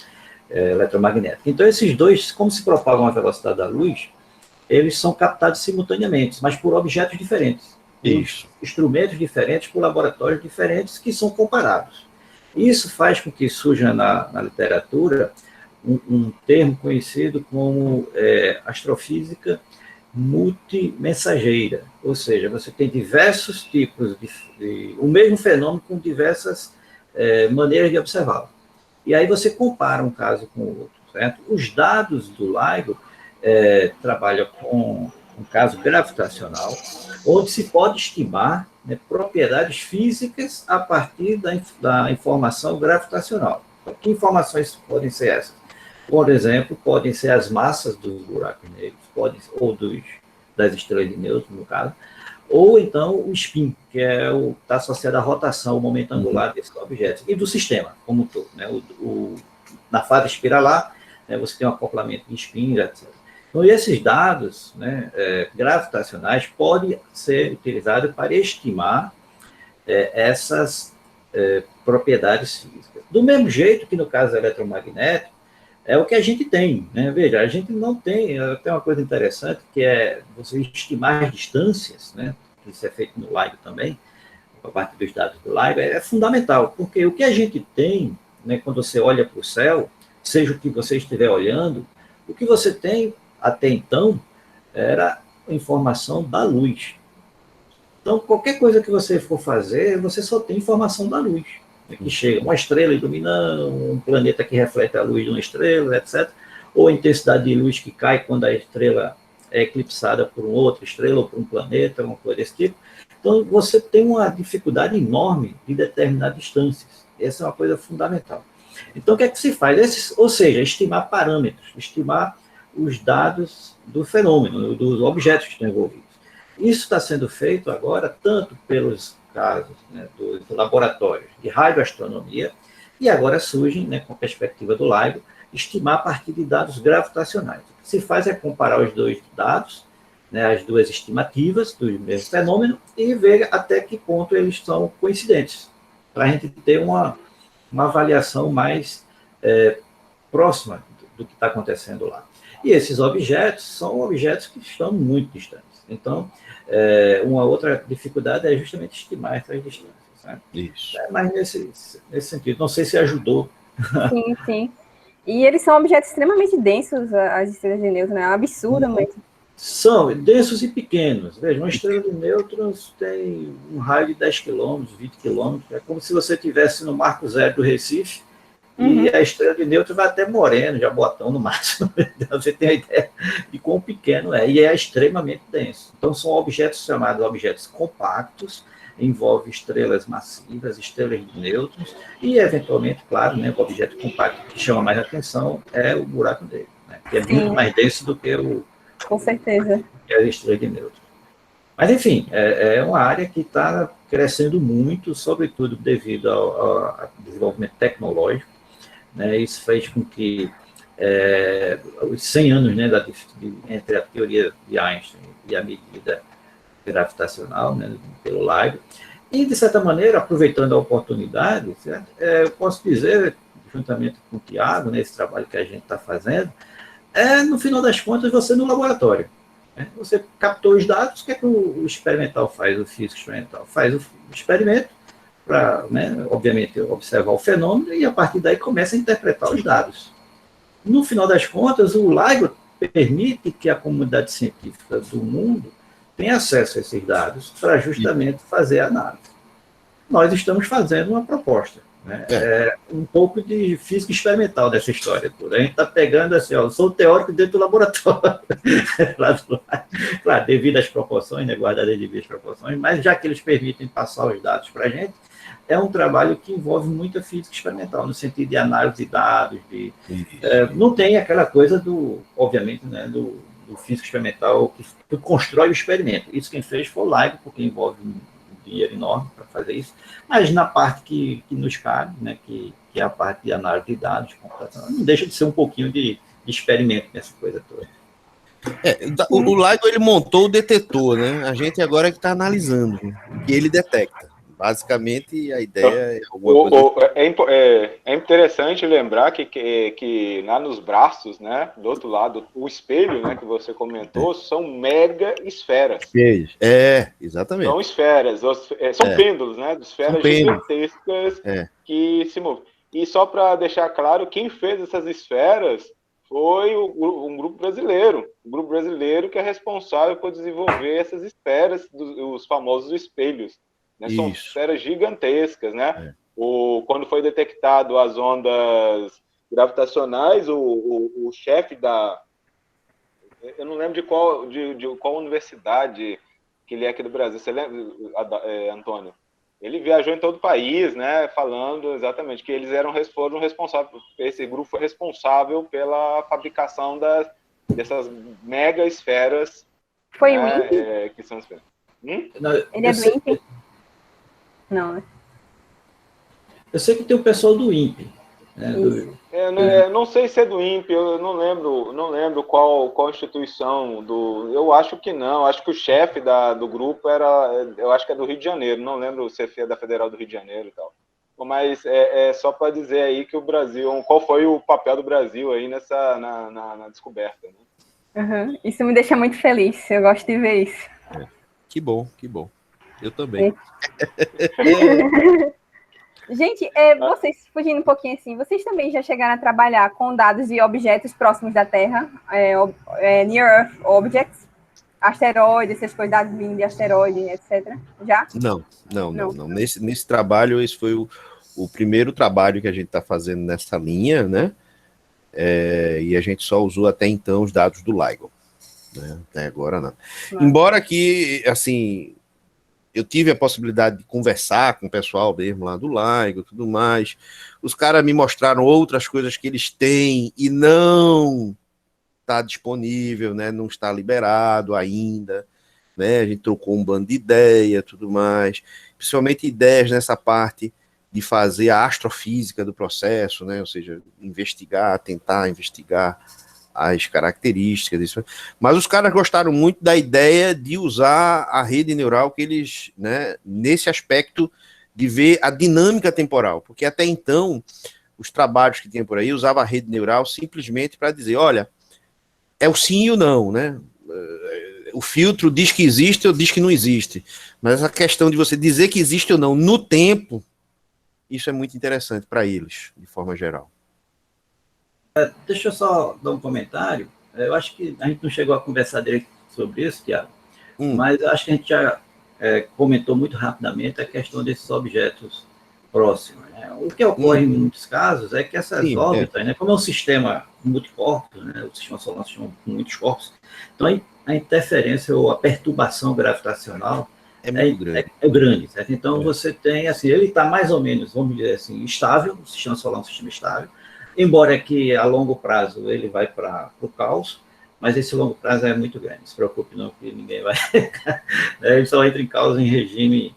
eletromagnética. Então, esses dois, como se propagam a velocidade da luz, eles são captados simultaneamente, mas por objetos diferentes. Isso. Instrumentos diferentes, por laboratórios diferentes, que são comparados. Isso faz com que surja na literatura um termo conhecido como astrofísica multimensageira, ou seja, você tem diversos tipos o mesmo fenômeno com diversas maneiras de observá-lo. E aí você compara um caso com o outro, certo? Os dados do LIGO trabalham com um caso gravitacional, onde se pode estimar, né, propriedades físicas a partir da informação gravitacional. Então, que informações podem ser essas? Por exemplo, podem ser as massas dos buracos negros, ou das estrelas de nêutrons, no caso, ou então o spin, que está associado à rotação, o momento angular desses objetos, e do sistema como um todo, né? Na fase espiralar, né, você tem um acoplamento de spin, etc. Então, esses dados, né, gravitacionais podem ser utilizados para estimar essas propriedades físicas. Do mesmo jeito que no caso eletromagnético, é o que a gente tem, né? Veja, a gente não tem uma coisa interessante, que é você estimar as distâncias, né? Isso é feito no LIGO também, a partir dos dados do LIGO, é fundamental, porque o que a gente tem, né, quando você olha para o céu, seja o que você estiver olhando, o que você tem até então era a informação da luz. Então, qualquer coisa que você for fazer, você só tem informação da luz, que chega uma estrela iluminando, um planeta que reflete a luz de uma estrela, etc. Ou a intensidade de luz que cai quando a estrela é eclipsada por uma outra estrela ou por um planeta, alguma coisa desse tipo. Então, você tem uma dificuldade enorme de determinar distâncias. Essa é uma coisa fundamental. Então, o que é que se faz? Ou seja, estimar parâmetros, estimar os dados do fenômeno, dos objetos que estão envolvidos. Isso está sendo feito agora tanto pelos casos, né, dos laboratórios de radioastronomia, e agora surgem, né, com a perspectiva do LIGO, estimar a partir de dados gravitacionais. O que se faz é comparar os dois dados, né, as duas estimativas do mesmo fenômeno, e ver até que ponto eles são coincidentes, para a gente ter uma avaliação mais próxima do que está acontecendo lá. E esses objetos são objetos que estão muito distantes. Então, uma outra dificuldade é justamente estimar essas distâncias. Né? Isso. Mas nesse sentido, não sei se ajudou. Sim, sim. E eles são objetos extremamente densos, as estrelas de nêutrons, né? Absurdamente. São densos e pequenos. Veja, uma estrela de nêutrons tem um raio de 10 km, 20 km. É como se você estivesse no Marco Zero do Recife E a estrela de nêutron vai até moreno, já botão no máximo. Então, você tem a ideia de quão pequeno é, e é extremamente denso. Então, são objetos chamados objetos compactos, envolve estrelas massivas, estrelas de nêutrons, e, eventualmente, claro, né, o objeto compacto que chama mais atenção é o buraco negro, né, que é muito mais denso do que Com certeza. Que a estrela de nêutrons. Mas, enfim, é uma área que está crescendo muito, sobretudo devido ao desenvolvimento tecnológico, né? Isso fez com que os 100 anos, né, entre a teoria de Einstein e a medida gravitacional, né, pelo LIGO, e, de certa maneira, aproveitando a oportunidade, eu posso dizer, juntamente com o Tiago, nesse trabalho que a gente está fazendo, no final das contas, você no laboratório. Né? Você captou os dados, o que é que o experimental faz, o físico experimental? Faz o experimento, para, né, obviamente, observar o fenômeno, e a partir daí começa a interpretar os dados. No final das contas, o LIGO permite que a comunidade científica do mundo tenha acesso a esses dados para justamente fazer a análise. Nós estamos fazendo uma proposta, né? Um pouco de física experimental dessa história toda. A gente está pegando assim, eu sou teórico dentro do laboratório, claro, devido às proporções, né, guardadas devidas proporções, mas já que eles permitem passar os dados para a gente, é um trabalho que envolve muita física experimental, no sentido de análise de dados, não tem aquela coisa obviamente, né, do físico experimental que constrói o experimento. Isso quem fez foi o LIGO, porque envolve um dinheiro enorme para fazer isso, mas na parte que nos cabe, né, que é a parte de análise de dados, de computação, não deixa de ser um pouquinho de experimento nessa coisa toda. O LIGO, ele montou o detetor, né? A gente agora é que está analisando o que ele detecta. Basicamente, a ideia é alguma coisa... É interessante lembrar que lá nos braços, né, do outro lado, o espelho, né, que você comentou, são mega esferas. Exatamente. São esferas, são pêndulos, né, de esferas gigantescas que se movem. E só para deixar claro, quem fez essas esferas foi um grupo brasileiro. O grupo brasileiro que é responsável por desenvolver essas esferas, os famosos espelhos. Né? São esferas gigantescas, né? Quando foi detectado as ondas gravitacionais, o chefe eu não lembro de qual universidade que ele é aqui do Brasil. Você lembra, Antônio? Ele viajou em todo o país, né? Falando exatamente que eles foram responsáveis. Esse grupo foi responsável pela fabricação dessas mega esferas. Foi o INPE? Que são esferas. Ele é do INPE? Não, né? Eu sei que tem o pessoal do INPE. Né, não sei se é do INPE, eu não lembro qual instituição eu acho que não, acho que o chefe do grupo eu acho que é do Rio de Janeiro, não lembro se é da Federal do Rio de Janeiro e tal. Mas só para dizer aí que o Brasil, qual foi o papel do Brasil aí na descoberta, né? Isso me deixa muito feliz, eu gosto de ver isso. Que bom. Eu também. Gente, vocês, fugindo um pouquinho assim, vocês também já chegaram a trabalhar com dados de objetos próximos da Terra, Near Earth Objects, asteroides, essas coisas, dados vindo de asteroide, etc. Já? Não. Nesse trabalho, esse foi o primeiro trabalho que a gente está fazendo nessa linha, né? E a gente só usou até então os dados do LIGO. Né? Até agora não. Embora que, assim... Eu tive a possibilidade de conversar com o pessoal mesmo lá do LIGO e tudo mais. Os caras me mostraram outras coisas que eles têm e não está disponível, né? Não está liberado ainda. Né? A gente trocou um bando de ideia e tudo mais. Principalmente ideias nessa parte de fazer a astrofísica do processo, né? Ou seja, tentar investigar as características disso. Mas os caras gostaram muito da ideia de usar a rede neural que eles, né, nesse aspecto de ver a dinâmica temporal, porque até então os trabalhos que tinha por aí usavam a rede neural simplesmente para dizer, olha, é o sim e o não, né? O filtro diz que existe ou diz que não existe, mas a questão de você dizer que existe ou não no tempo, isso é muito interessante para eles, de forma geral. Deixa eu só dar um comentário. Eu acho que a gente não chegou a conversar direito sobre isso, Tiago, mas eu acho que a gente já comentou muito rapidamente a questão desses objetos próximos. Né? O que ocorre em muitos casos é que essas órbitas, né, como é um sistema multicorpos, né, o sistema solar é um sistema com muitos corpos, então a interferência ou a perturbação gravitacional é grande, certo? Então você tem, assim, ele está mais ou menos, vamos dizer assim, estável, o sistema solar é um sistema estável, embora que a longo prazo ele vai para o caos, mas esse longo prazo é muito grande, não se preocupe não, que ninguém vai... Ele só entra em caos em regime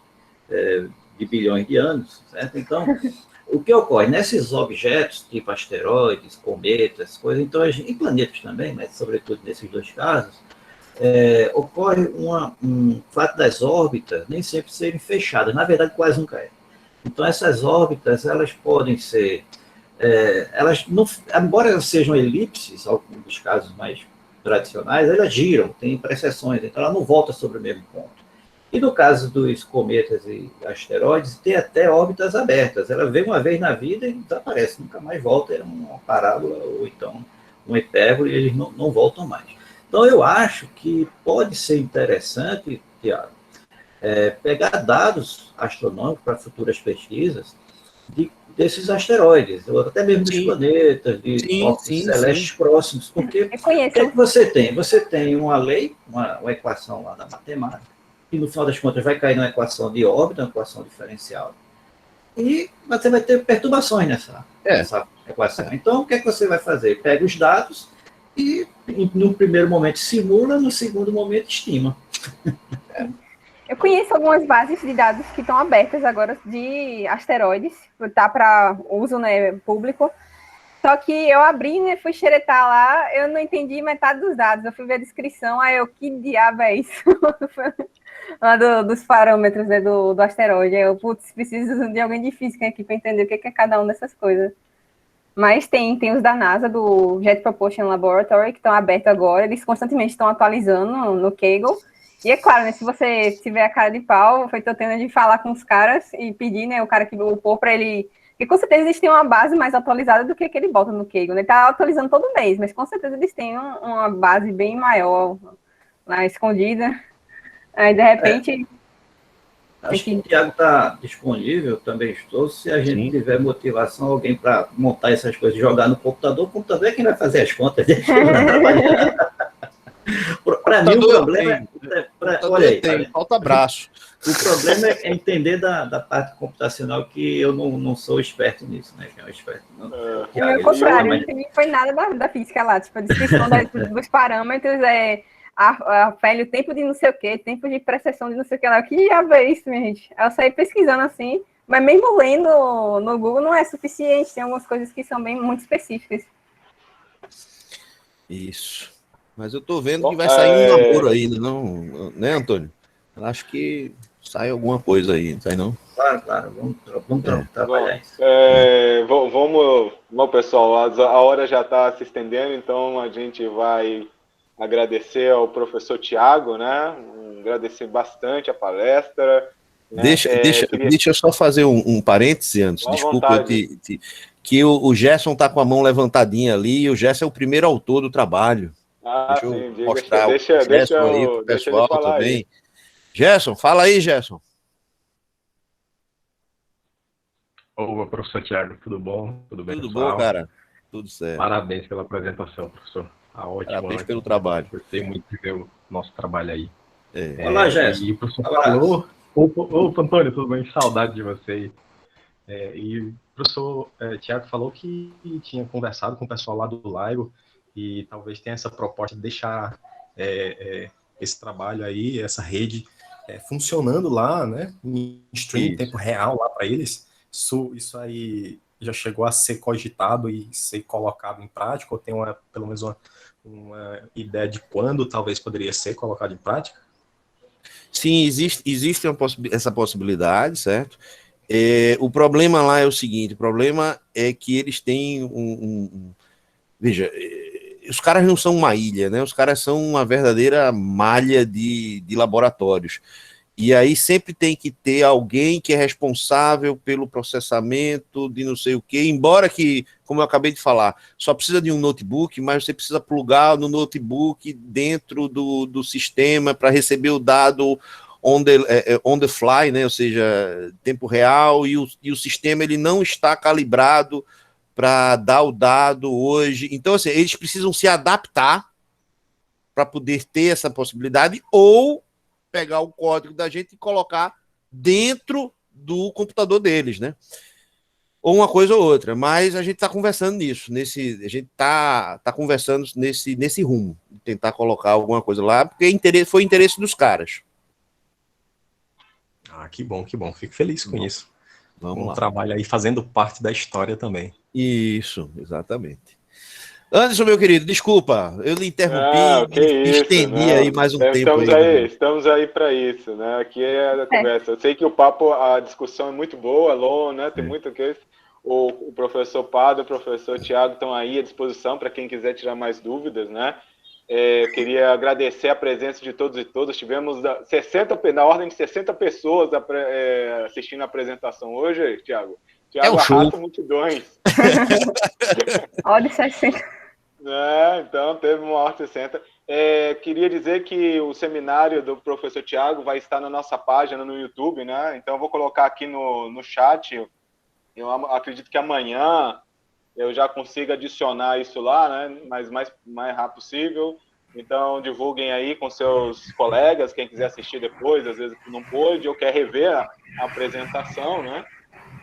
de bilhões de anos, certo? Então, o que ocorre? Nesses objetos, tipo asteroides, cometas, coisas, então, e planetas também, mas sobretudo nesses dois casos, ocorre um fato das órbitas nem sempre serem fechadas, na verdade quase nunca é. Então, essas órbitas, elas podem ser, elas não, embora elas sejam elipses, alguns dos casos mais tradicionais, elas giram, tem precessões, então ela não volta sobre o mesmo ponto. E no caso dos cometas e asteroides, tem até órbitas abertas. Ela vem uma vez na vida e desaparece, nunca mais volta, é uma parábola ou então uma hipérbole, e eles não voltam mais. Então eu acho que pode ser interessante, Tiago, pegar dados astronômicos para futuras pesquisas desses asteroides, ou até mesmo dos planetas, de corpos celestes próximos, porque o que é que você tem? Você tem uma lei, uma equação lá da matemática, que no final das contas vai cair numa equação de órbita, uma equação diferencial, e você vai ter perturbações nessa equação. Então, o que é que você vai fazer? Pega os dados e, no primeiro momento, simula, no segundo momento, estima. Eu conheço algumas bases de dados que estão abertas agora de asteroides, tá para uso, né, público. Só que eu abri, né, fui xeretar lá, eu não entendi metade dos dados. Eu fui ver a descrição, aí que diabo é isso? Lá dos parâmetros, né, do asteroide. Aí preciso de alguém de física aqui para entender o que é cada uma dessas coisas. Mas tem os da NASA, do Jet Propulsion Laboratory, que estão abertos agora. Eles constantemente estão atualizando no Kaggle. E é claro, né, se você tiver a cara de pau, foi tendo de falar com os caras e pedir, né, o cara que upou para ele... Porque com certeza eles têm uma base mais atualizada do que ele bota no Kaggle. Ele está atualizando todo mês, mas com certeza eles têm uma base bem maior lá escondida. Aí, de repente... Acho que o Tiago está disponível, também estou. Se a gente tiver motivação, alguém para montar essas coisas, jogar no computador, o computador é quem vai fazer as contas. Para mim, o problema olha aí, falta braço. O problema é entender da parte computacional, que eu não sou esperto nisso, né? Que é um esperto. Ao contrário, não entendi foi nada da física lá, tipo, a descrição dos parâmetros a pele, o tempo de não sei o quê, tempo de precessão de não sei o que lá. O que diabo é isso, minha gente? Eu saí pesquisando assim, mas mesmo lendo no Google não é suficiente, tem algumas coisas que são bem muito específicas. Isso. Mas eu tô vendo que vai sair um namoro ainda, não, né, Antônio? Eu acho que sai alguma coisa aí, não sai não? Claro, vamos trabalhar isso. Vamos, pessoal, a hora já está se estendendo, então a gente vai agradecer ao professor Tiago, né? Agradecer bastante a palestra. Né? Deixa eu só fazer um parêntese antes, desculpa, que o Gerson está com a mão levantadinha ali, e o Gerson é o primeiro autor do trabalho. Deixa eu mostrar o Gerson aí pro pessoal também. Aí. Gerson, fala aí, Gerson. Ô, professor Tiago, tudo bom? Tudo bem, Tudo pessoal? bom, cara? Tudo certo. Parabéns pela apresentação, professor. Parabéns pelo trabalho. Gostei muito de ver o nosso trabalho aí. Olá, Gerson. E o professor falou... Ô, Antônio, tudo bem? Saudade de você. E o professor Tiago falou que tinha conversado com o pessoal lá do LIGO e talvez tenha essa proposta de deixar esse trabalho aí, essa rede, funcionando lá, né, em stream, em tempo real lá para eles. Isso aí já chegou a ser cogitado e ser colocado em prática, ou tem pelo menos uma ideia de quando talvez poderia ser colocado em prática? Sim, existe essa possibilidade, certo? O problema lá é o seguinte, o problema é que eles têm veja, os caras não são uma ilha, né? Os caras são uma verdadeira malha de laboratórios. E aí sempre tem que ter alguém que é responsável pelo processamento de não sei o quê, embora que, como eu acabei de falar, só precisa de um notebook, mas você precisa plugar no notebook dentro do sistema para receber o dado on the fly, né? Ou seja, tempo real, e o sistema ele não está calibrado para dar o dado hoje. Então, assim, eles precisam se adaptar para poder ter essa possibilidade, ou pegar o código da gente e colocar dentro do computador deles, né? Ou uma coisa ou outra, mas a gente está conversando nisso, a gente está conversando nesse rumo, de tentar colocar alguma coisa lá, porque foi interesse dos caras. Ah, que bom, que bom. Fico feliz com isso. Vamos lá. Trabalho aí fazendo parte da história também. Isso, exatamente. Anderson, meu querido, desculpa, eu lhe interrompi, estendi aí mais um tempo. Estamos aí para isso, né? Aqui é a conversa. Eu sei que a discussão é muito boa, né? Tem muito que o professor Pado, o professor Tiago estão aí à disposição para quem quiser tirar mais dúvidas, né? Queria agradecer a presença de todos e todas. Tivemos na ordem de 60 pessoas assistindo a apresentação hoje, Tiago. Tiago arrasta multidões. Olha, 60. Então, teve uma hora 60. Queria dizer que o seminário do professor Tiago vai estar na nossa página no YouTube, né? Então, eu vou colocar aqui no chat. Eu acredito que amanhã eu já consigo adicionar isso lá, né? Mas mais rápido possível. Então, divulguem aí com seus colegas, quem quiser assistir depois, às vezes não pôde, ou quer rever a apresentação, né?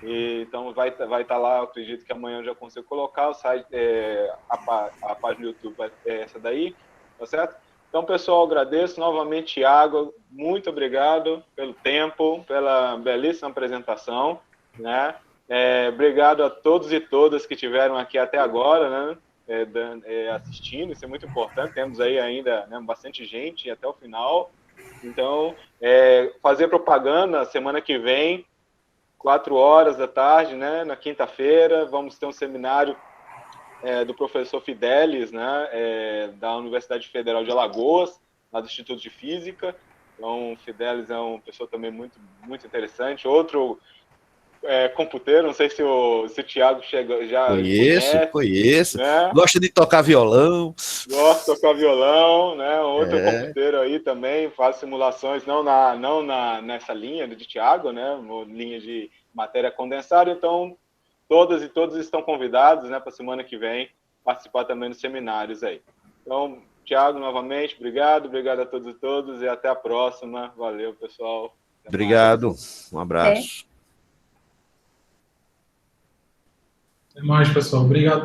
Então, vai estar lá, eu acredito que amanhã eu já consigo colocar o site, a página do YouTube é essa daí, tá certo? Então, pessoal, agradeço novamente, Thiago, muito obrigado pelo tempo, pela belíssima apresentação, né? Obrigado a todos e todas que estiveram aqui até agora, né? Assistindo, isso é muito importante, temos aí ainda, né, bastante gente até o final. Então, fazer propaganda, semana que vem, 16h, né, na quinta-feira, vamos ter um seminário do professor Fidelis, né, da Universidade Federal de Alagoas, lá do Instituto de Física. Então, o Fidelis é uma pessoa também muito, muito interessante. Outro computeiro, não sei se o Thiago já conheço. Né? Gosta de tocar violão. Gosta de tocar violão, né? Outro computeiro aí também, faz simulações, não nessa linha de Thiago, né? Linha de matéria condensada. Então, todas e todos estão convidados, né, para a semana que vem participar também dos seminários aí. Então, Thiago, novamente, obrigado a todos e todas, e até a próxima. Valeu, pessoal. Obrigado, um abraço. Até mais, pessoal. Obrigado.